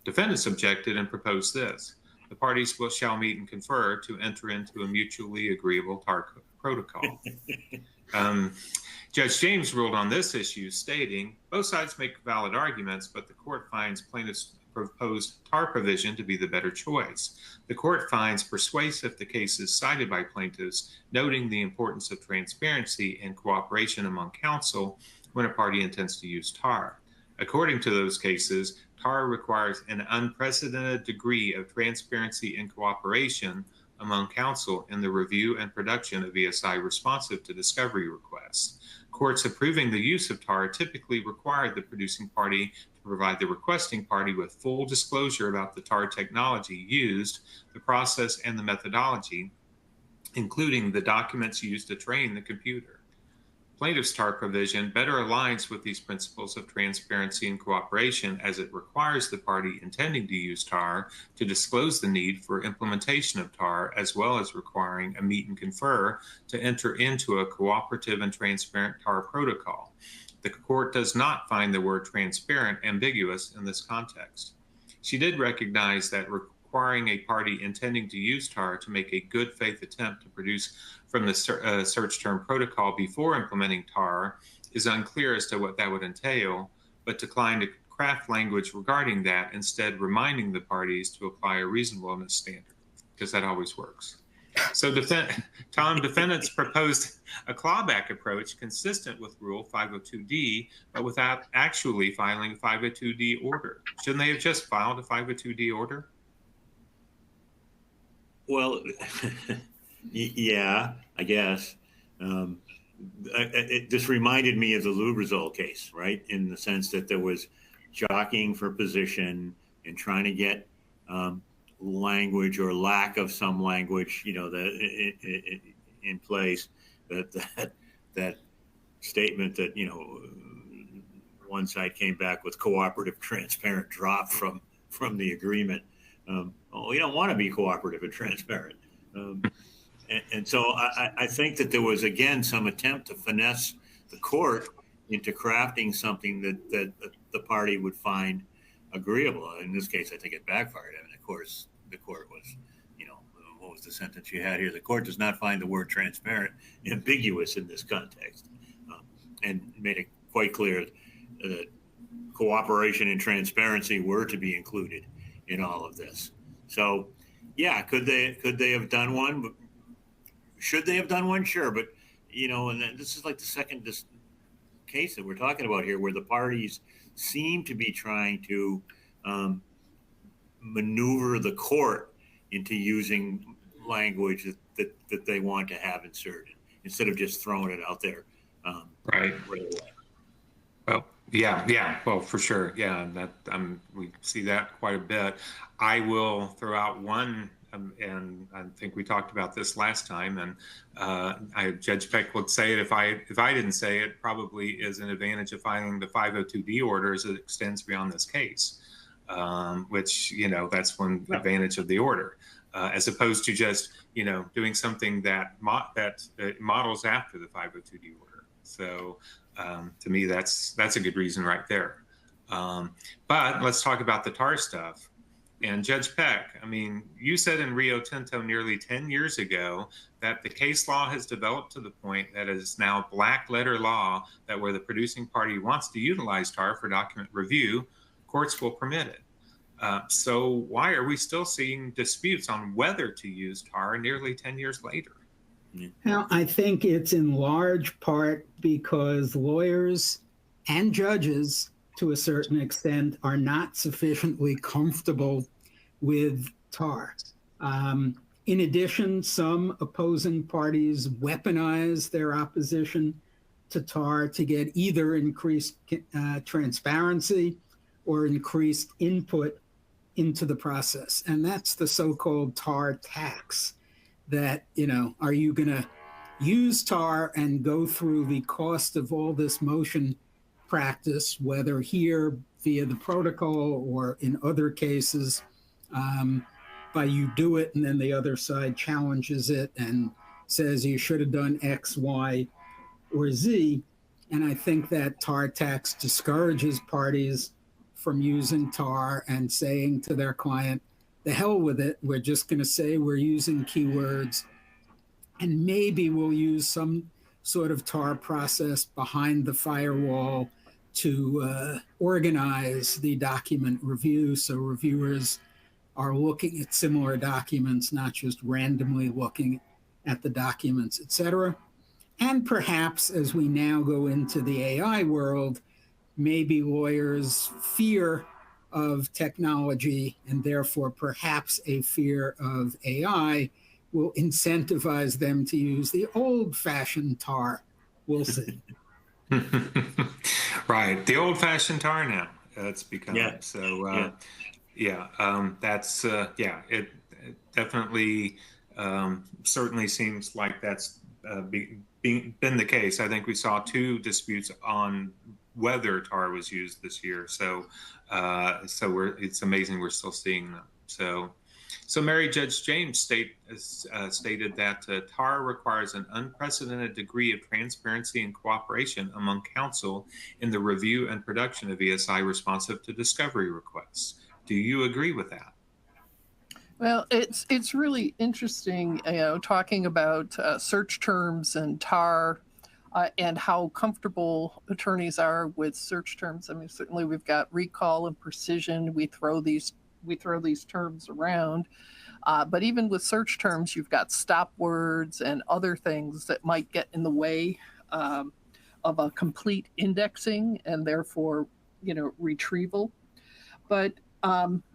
Defendants objected and proposed this. The parties shall meet and confer to enter into a mutually agreeable TAR protocol. Judge James ruled on this issue, stating, both sides make valid arguments, but the court finds plaintiffs' proposed TAR provision to be the better choice. The court finds persuasive the cases cited by plaintiffs, noting the importance of transparency and cooperation among counsel when a party intends to use TAR. According to those cases, TAR requires an unprecedented degree of transparency and cooperation among counsel in the review and production of ESI responsive to discovery requests. Courts approving the use of TAR typically required the producing party to provide the requesting party with full disclosure about the TAR technology used, the process, and the methodology, including the documents used to train the computer. Plaintiff's TAR provision better aligns with these principles of transparency and cooperation as it requires the party intending to use TAR to disclose the need for implementation of TAR, as well as requiring a meet and confer to enter into a cooperative and transparent TAR protocol. The court does not find the word transparent ambiguous in this context. She did recognize that requiring a party intending to use TAR to make a good faith attempt to produce from the search term protocol before implementing TAR is unclear as to what that would entail, but declined to craft language regarding that, instead reminding the parties to apply a reasonableness standard, because that always works. So defendants proposed a clawback approach consistent with Rule 502D, but without actually filing a 502D order. Shouldn't they have just filed a 502D order? Well, yeah, I guess. This reminded me of the Lubrizol case, right? In the sense that there was jockeying for position and trying to get language or lack of some language, in place. That statement that one side came back with cooperative, transparent drop from the agreement. We don't want to be cooperative and transparent. And so I think that there was, again, some attempt to finesse the court into crafting something that the party would find agreeable. In this case, I think it backfired. I mean, of course, the court was, what was the sentence you had here? The court does not find the word transparent ambiguous in this context, and made it quite clear that cooperation and transparency were to be included in all of this. So, yeah, could they have done one? Should they have done one? Sure, but and this is like the second case that we're talking about here, where the parties seem to be trying to maneuver the court into using language that they want to have inserted instead of just throwing it out there. Right. Right away. Well, Yeah. Well, for sure. Yeah, we see that quite a bit. I will throw out one, and I think we talked about this last time, and Judge Peck would say it if I didn't say it. Probably is an advantage of filing the 502D order as it extends beyond this case, which that's one advantage of the order, as opposed to just doing something that models after the 502D order. So. To me, that's a good reason right there. But let's talk about the tar stuff. And Judge Peck, I mean, you said in Rio Tinto nearly 10 years ago that the case law has developed to the point that it is now black letter law that where the producing party wants to utilize tar for document review, courts will permit it. So why are we still seeing disputes on whether to use tar nearly 10 years later? Now, I think it's in large part because lawyers and judges, to a certain extent, are not sufficiently comfortable with tar. In addition, some opposing parties weaponize their opposition to tar to get either increased transparency or increased input into the process. And that's the so-called tar tax. That, are you going to use tar and go through the cost of all this motion practice, whether here via the protocol or in other cases, by you do it and then the other side challenges it and says you should have done X, Y, or Z. And I think that tar tax discourages parties from using tar and saying to their client, the hell with it. We're just going to say we're using keywords, and maybe we'll use some sort of tar process behind the firewall to organize the document review so reviewers are looking at similar documents, not just randomly looking at the documents, etc. And perhaps as we now go into the AI world, maybe lawyers fear of technology and therefore perhaps a fear of AI will incentivize them to use the old-fashioned tar. We'll see. Right, the old-fashioned tar now. It's become that's it definitely certainly seems like that's been the case. I think we saw 2 disputes on whether tar was used this year. So it's amazing we're still seeing them. So Mary Judge James stated that tar requires an unprecedented degree of transparency and cooperation among counsel in the review and production of ESI responsive to discovery requests. Do you agree with that? Well, it's really interesting, talking about search terms and tar. And how comfortable attorneys are with search terms. I mean, certainly we've got recall and precision. We throw these terms around, but even with search terms, you've got stop words and other things that might get in the way of a complete indexing and therefore, retrieval. But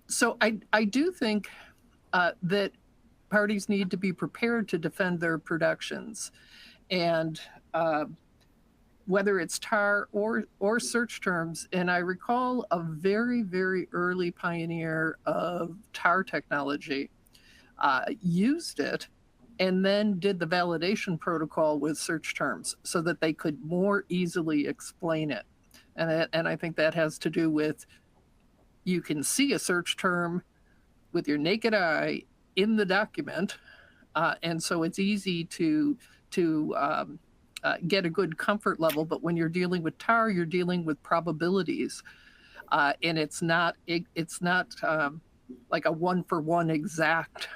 so I do think that parties need to be prepared to defend their productions. And whether it's tar or search terms. And I recall a very, very early pioneer of tar technology used it and then did the validation protocol with search terms so that they could more easily explain it. And I think that has to do with you can see a search term with your naked eye in the document. And so it's easy to get a good comfort level. But when you're dealing with tar, you're dealing with probabilities. And it's not like a 1-for-1 exact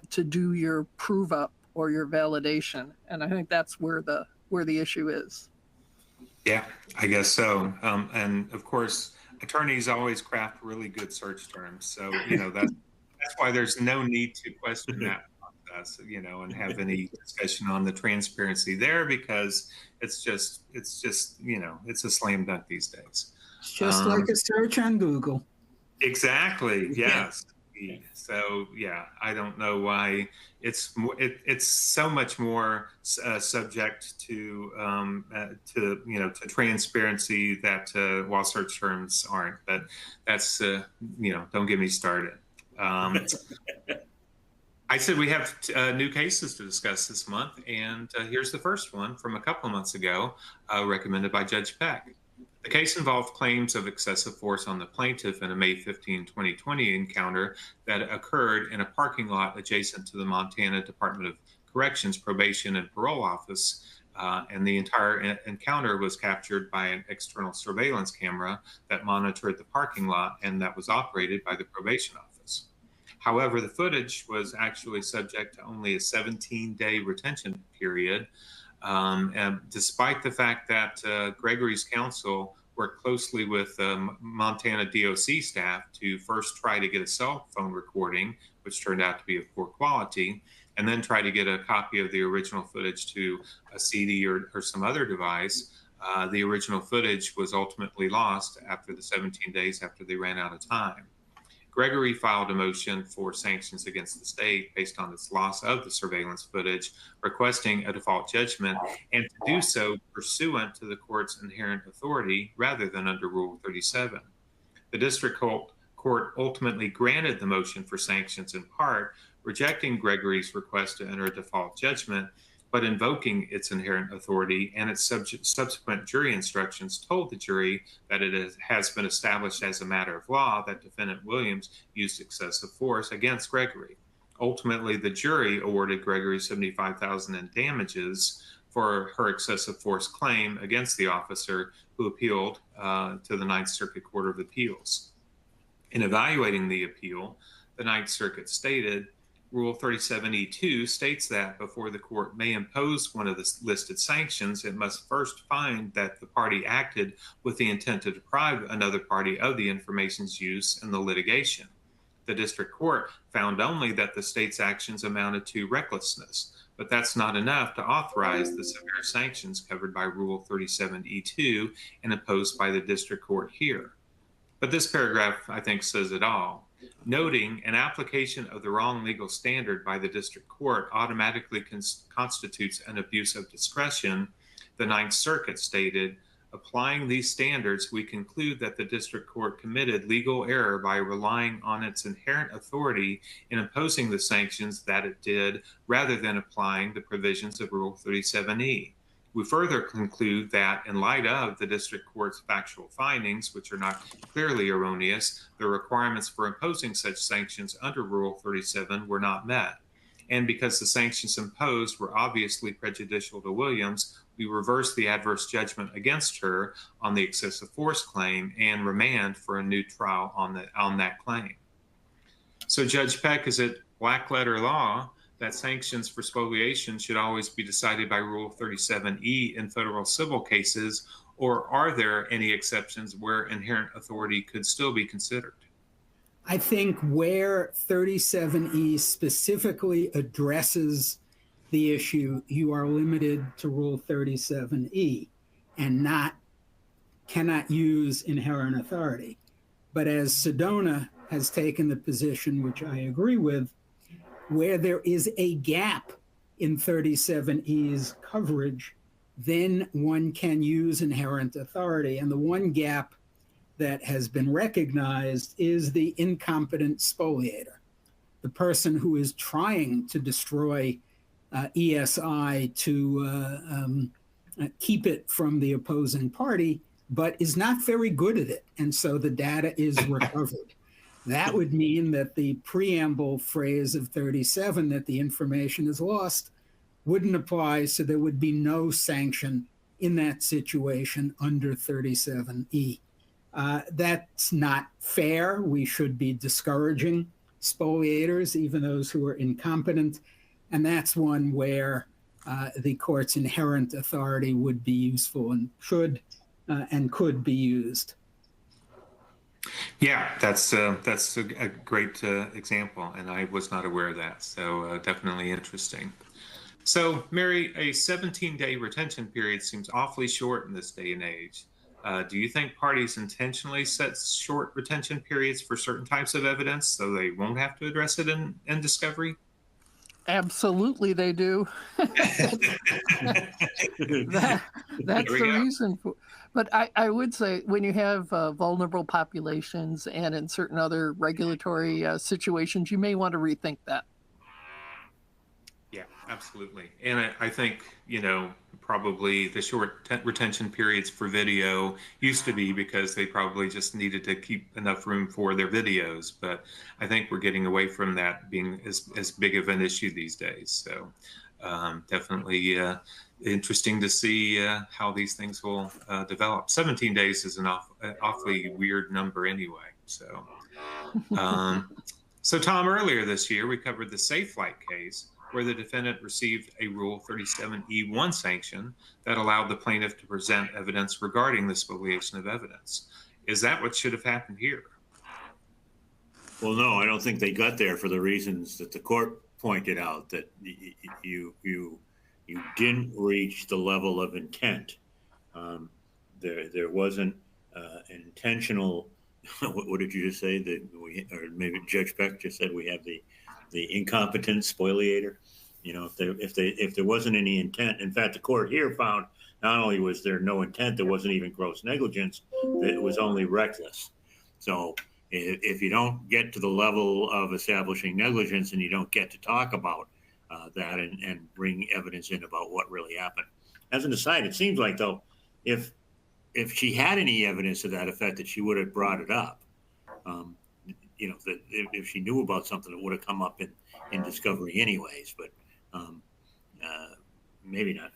to do your prove up or your validation. And I think that's where the issue is. Yeah, I guess so. And of course, attorneys always craft really good search terms. So, that's why there's no need to question that process, and have any discussion on the transparency there, because it's just, it's a slam dunk these days. It's just like a search on Google. Exactly. Yes. indeed. So yeah, I don't know why it's so much more subject to to transparency that while search terms aren't. But that's don't get me started. I said we have new cases to discuss this month, and here's the first one from a couple of months ago, recommended by Judge Peck. The case involved claims of excessive force on the plaintiff in a May 15, 2020 encounter that occurred in a parking lot adjacent to the Montana Department of Corrections Probation and Parole Office. And the entire encounter was captured by an external surveillance camera that monitored the parking lot and that was operated by the probation office. However, the footage was actually subject to only a 17-day retention period. And despite the fact that Gregory's counsel worked closely with Montana DOC staff to first try to get a cell phone recording, which turned out to be of poor quality, and then try to get a copy of the original footage to a CD or some other device, the original footage was ultimately lost after the 17 days after they ran out of time. Gregory filed a motion for sanctions against the state based on its loss of the surveillance footage, requesting a default judgment, and to do so pursuant to the court's inherent authority rather than under Rule 37. The district court ultimately granted the motion for sanctions in part, rejecting Gregory's request to enter a default judgment, but invoking its inherent authority, and its subsequent jury instructions told the jury that it has been established as a matter of law that defendant Williams used excessive force against Gregory. Ultimately, the jury awarded Gregory $75,000 in damages for her excessive force claim against the officer, who appealed to the Ninth Circuit Court of Appeals. In evaluating the appeal, the Ninth Circuit stated, Rule 37E2 states that before the court may impose one of the listed sanctions, it must first find that the party acted with the intent to deprive another party of the information's use in the litigation. The district court found only that the state's actions amounted to recklessness, but that's not enough to authorize the severe sanctions covered by Rule 37E2 and imposed by the district court here. But this paragraph, I think, says it all. Noting an application of the wrong legal standard by the district court automatically constitutes an abuse of discretion, the Ninth Circuit stated, applying these standards, we conclude that the district court committed legal error by relying on its inherent authority in imposing the sanctions that it did, rather than applying the provisions of Rule 37E. We further conclude that in light of the district court's factual findings, which are not clearly erroneous, the requirements for imposing such sanctions under Rule 37 were not met. And because the sanctions imposed were obviously prejudicial to Williams, we reversed the adverse judgment against her on the excessive force claim and remand for a new trial on that claim. So Judge Peck, is it black letter law that sanctions for spoliation should always be decided by Rule 37E in federal civil cases, or are there any exceptions where inherent authority could still be considered? I think where 37E specifically addresses the issue, you are limited to Rule 37E and cannot use inherent authority. But as Sedona has taken the position, which I agree with, where there is a gap in 37E's coverage, then one can use inherent authority. And the one gap that has been recognized is the incompetent spoliator, the person who is trying to destroy ESI to keep it from the opposing party, but is not very good at it. And so the data is recovered. That would mean that the preamble phrase of 37, that the information is lost, wouldn't apply, so there would be no sanction in that situation under 37E. That's not fair. We should be discouraging spoliators, even those who are incompetent, and that's one where the court's inherent authority would be useful and should and could be used. Yeah, that's a great example, and I was not aware of that, so definitely interesting. So, Mary, a 17-day retention period seems awfully short in this day and age. Do you think parties intentionally set short retention periods for certain types of evidence so they won't have to address it in discovery? Absolutely, they do. That, that's the reason for. But I would say when you have vulnerable populations and in certain other regulatory situations, you may want to rethink that. Yeah, absolutely. And I think, probably the short retention periods for video used to be because they probably just needed to keep enough room for their videos. But I think we're getting away from that being as big of an issue these days. So definitely interesting to see how these things will develop. 17 days is an awfully weird number anyway. So, so Tom, earlier this year, we covered the Safe Flight case, where the defendant received a Rule 37E1 sanction that allowed the plaintiff to present evidence regarding the spoliation of evidence. Is that what should have happened here? Well, no, I don't think they got there for the reasons that the court pointed out, that you didn't reach the level of intent. There wasn't an intentional. What did you just say? That or maybe Judge Peck just said we have the incompetent spoliator. If there wasn't any intent, in fact, the court here found not only was there no intent, there wasn't even gross negligence, it was only reckless. So if you don't get to the level of establishing negligence and you don't get to talk about that and bring evidence in about what really happened. As an aside, it seems like, though, if she had any evidence to that effect, that she would have brought it up. That if she knew about something, it would have come up in discovery anyways, but maybe not.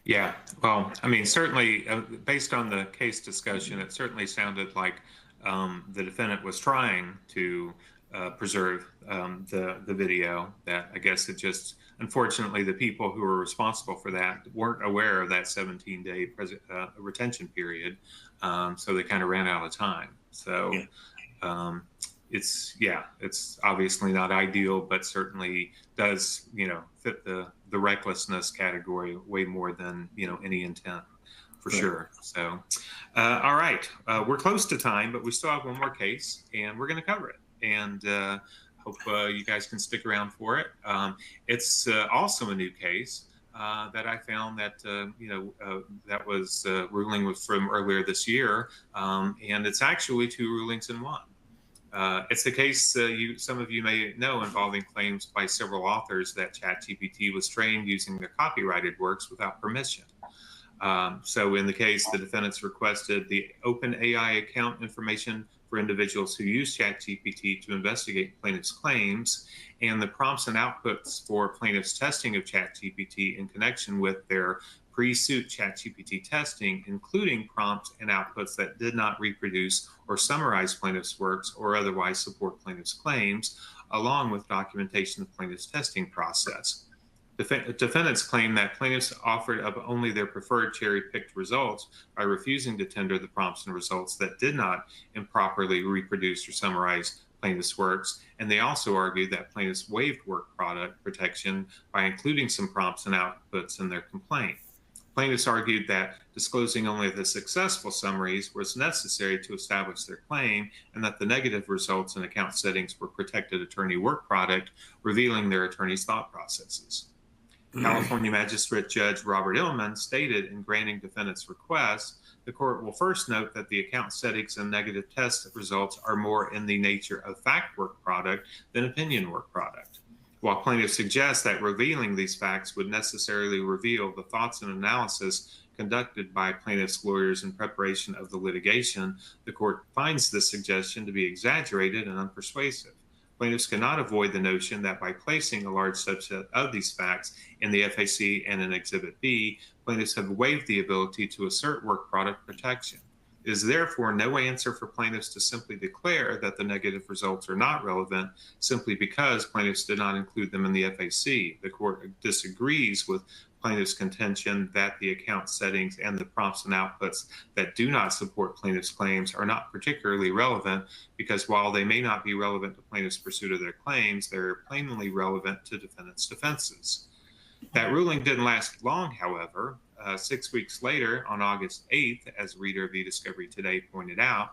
Yeah, well, I mean, certainly based on the case discussion, it certainly sounded like the defendant was trying to preserve the video. That I guess it just, unfortunately, the people who were responsible for that weren't aware of that 17-day retention period, so they kind of ran out of time. So. Yeah. It's obviously not ideal, but certainly does, fit the recklessness category way more than, any intent for sure. So, all right, we're close to time, but we still have one more case and we're going to cover it. And hope you guys can stick around for it. It's also a new case that I found that, that was ruling was from earlier this year. And it's actually two rulings in one. It's the case some of you may know involving claims by several authors that ChatGPT was trained using their copyrighted works without permission. So in the case, the defendants requested the OpenAI account information for individuals who use ChatGPT to investigate plaintiffs' claims, and the prompts and outputs for plaintiffs' testing of ChatGPT in connection with their pre-suit ChatGPT testing, including prompts and outputs that did not reproduce or summarize plaintiffs' works or otherwise support plaintiffs' claims, along with documentation of plaintiffs' testing process. Defendants claim that plaintiffs offered up only their preferred cherry-picked results by refusing to tender the prompts and results that did not improperly reproduce or summarize plaintiffs' works, and they also argued that plaintiffs waived work product protection by including some prompts and outputs in their complaint. Plaintiffs argued that disclosing only the successful summaries was necessary to establish their claim, and that the negative results and account settings were protected attorney work product, revealing their attorney's thought processes. California Magistrate Judge Robert Illman stated in granting defendants' request, the court will first note that the account settings and negative test results are more in the nature of fact work product than opinion work product. While plaintiffs suggest that revealing these facts would necessarily reveal the thoughts and analysis conducted by plaintiffs' lawyers in preparation of the litigation, the court finds this suggestion to be exaggerated and unpersuasive. Plaintiffs cannot avoid the notion that by placing a large subset of these facts in the FAC and in Exhibit B, plaintiffs have waived the ability to assert work product protection. It is therefore no answer for plaintiffs to simply declare that the negative results are not relevant simply because plaintiffs did not include them in the FAC. The court disagrees with plaintiffs' contention that the account settings and the prompts and outputs that do not support plaintiffs' claims are not particularly relevant because while they may not be relevant to plaintiffs' pursuit of their claims, they're plainly relevant to defendants' defenses. That ruling didn't last long, however. 6 weeks later, on August 8th, as a reader of eDiscovery Today pointed out,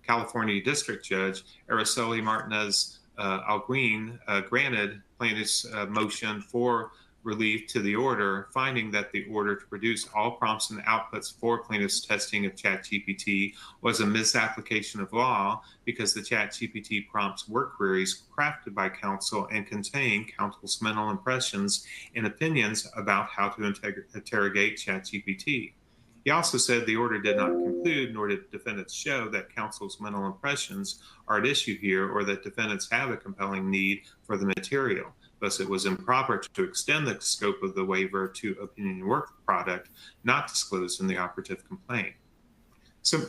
California District Judge Araceli Martinez Alguin granted plaintiff's motion for relief to the order, finding that the order to produce all prompts and outputs for plaintiff's testing of ChatGPT was a misapplication of law because the ChatGPT prompts were queries crafted by counsel and contain counsel's mental impressions and opinions about how to interrogate ChatGPT. He also said the order did not conclude, nor did defendants show that counsel's mental impressions are at issue here or that defendants have a compelling need for the material. Thus, it was improper to extend the scope of the waiver to opinion work product not disclosed in the operative complaint. So,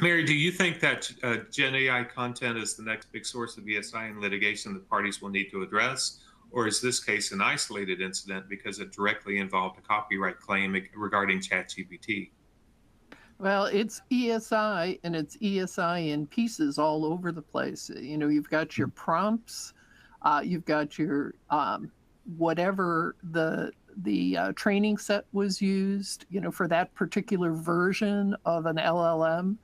Mary, do you think that Gen AI content is the next big source of ESI in litigation that parties will need to address? Or is this case an isolated incident because it directly involved a copyright claim regarding ChatGPT? Well, it's ESI, and it's ESI in pieces all over the place. You know, you've got your prompts, you've got your whatever the training set was used, you know, for that particular version of an LLM,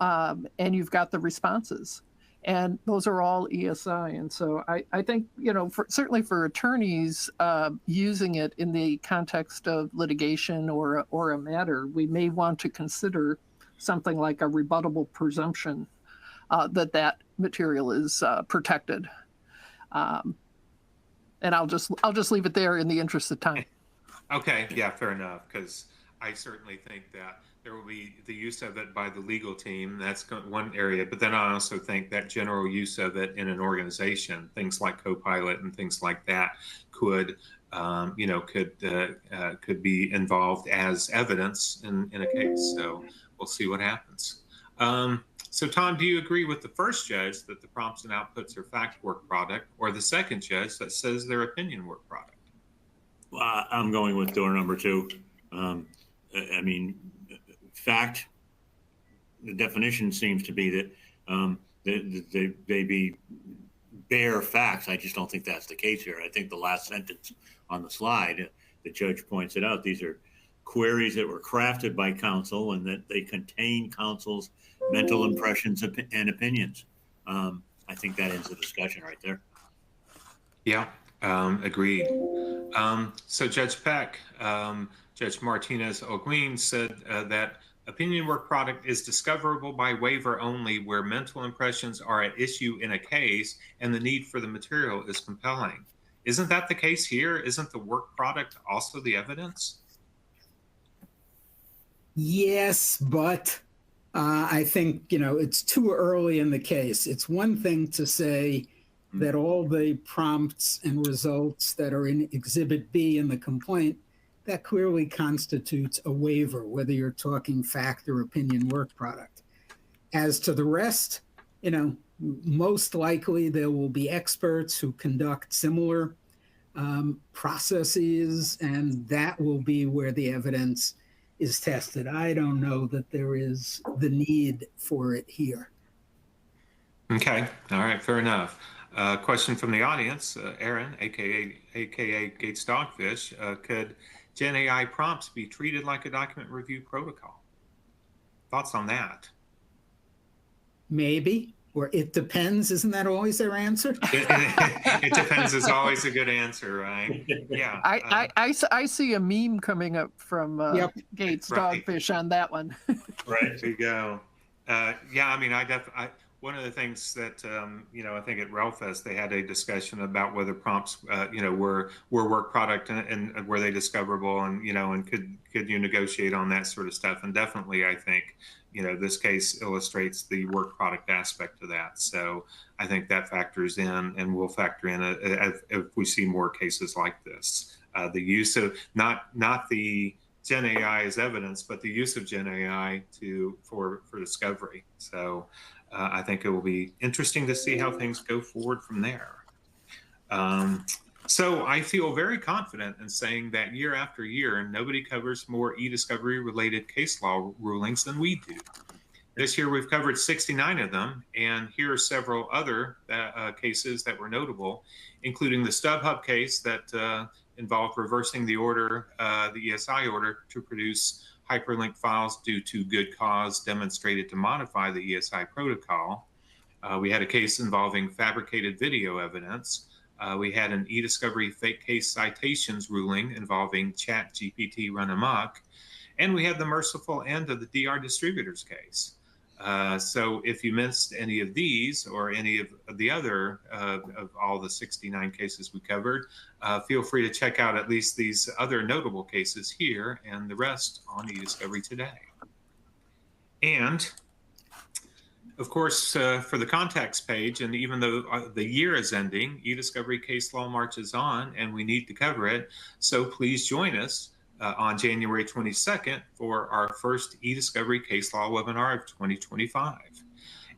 and you've got the responses. And those are all ESI. And so I think, you know, certainly for attorneys using it in the context of litigation or a matter, we may want to consider something like a rebuttable presumption that material is protected. And I'll just leave it there in the interest of time. Okay, yeah, fair enough, because I certainly think that there will be the use of it by the legal team. That's one area. But then I also think that general use of it in an organization, things like Copilot and things like that, could be involved as evidence in a case. So we'll see what happens. So Tom, do you agree with the first judge that the prompts and outputs are fact work product, or the second judge that says they're opinion work product? Well, I'm going with door number two. I mean, fact, the definition seems to be that they be bare facts. I just don't think that's the case here. I think the last sentence on the slide, the judge points it out. These are queries that were crafted by counsel and that they contain counsel's mental impressions and opinions. I think that ends the discussion right there. Yeah, agreed. So Judge Peck, Judge Martinez Alguin said that opinion work product is discoverable by waiver only where mental impressions are at issue in a case and the need for the material is compelling. Isn't that the case here? Isn't the work product also the evidence? Yes, but I think, you know, it's too early in the case. It's one thing to say that all the prompts and results that are in Exhibit B in the complaint, that clearly constitutes a waiver, whether you're talking fact or opinion work product. As to the rest, you know, most likely there will be experts who conduct similar processes, and that will be where the evidence is tested. I don't know that there is the need for it here. Okay, all right, fair enough. Question from the audience, Aaron, aka Gates Dogfish, could Gen AI prompts be treated like a document review protocol? Thoughts on that? Maybe, or it depends. Isn't that always their answer? It depends is always a good answer, right? Yeah. I see a meme coming up from Gates Dogfish on that one. Right. There you go. Yeah, I mean, one of the things that, I think at RELFest, they had a discussion about whether prompts, were work product and were they discoverable and, and could you negotiate on that sort of stuff? And definitely, I think, this case illustrates the work product aspect of that. So I think that factors in and will factor in if we see more cases like this. The use of not the Gen AI as evidence, but the use of Gen AI for discovery. So I think it will be interesting to see how things go forward from there. So I feel very confident in saying that year after year, nobody covers more eDiscovery related case law rulings than we do. This year we've covered 69 of them, and here are several other cases that were notable, including the StubHub case that involved reversing the order, the ESI order, to produce hyperlink files due to good cause demonstrated to modify the ESI protocol. We had a case involving fabricated video evidence. We had an eDiscovery fake case citations ruling involving ChatGPT run amok. And we had the merciful end of the DR distributors case. So if you missed any of these or any of the other of all the 69 cases we covered, feel free to check out at least these other notable cases here and the rest on eDiscovery today. And of course, for the contacts page, and even though the year is ending, eDiscovery case law marches on and we need to cover it. So please join us on January 22nd for our first eDiscovery case law webinar of 2025.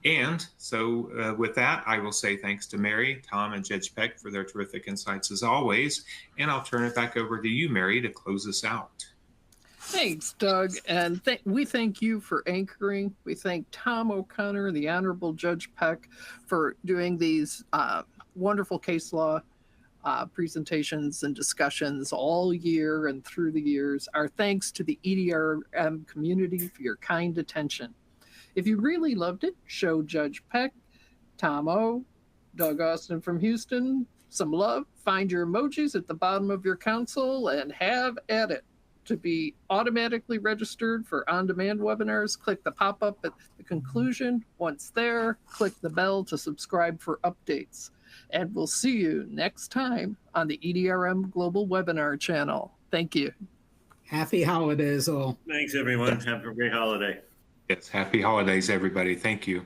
And so with that, I will say thanks to Mary, Tom, and Judge Peck for their terrific insights as always. And I'll turn it back over to you, Mary, to close us out. Thanks, Doug. And we thank you for anchoring. We thank Tom O'Connor, the Honorable Judge Peck, for doing these wonderful case law presentations and discussions all year and through the years. Our thanks to the EDRM community for your kind attention. If you really loved it, show Judge Peck, Tom O, Doug Austin from Houston some love. Find your emojis at the bottom of your console and have at it. To be automatically registered for on-demand webinars, click the pop-up at the conclusion. Once there, click the bell to subscribe for updates. And we'll see you next time on the EDRM Global Webinar channel. Thank you. Happy holidays all. Thanks, everyone. Have a great holiday. Yes, happy holidays, everybody. Thank you.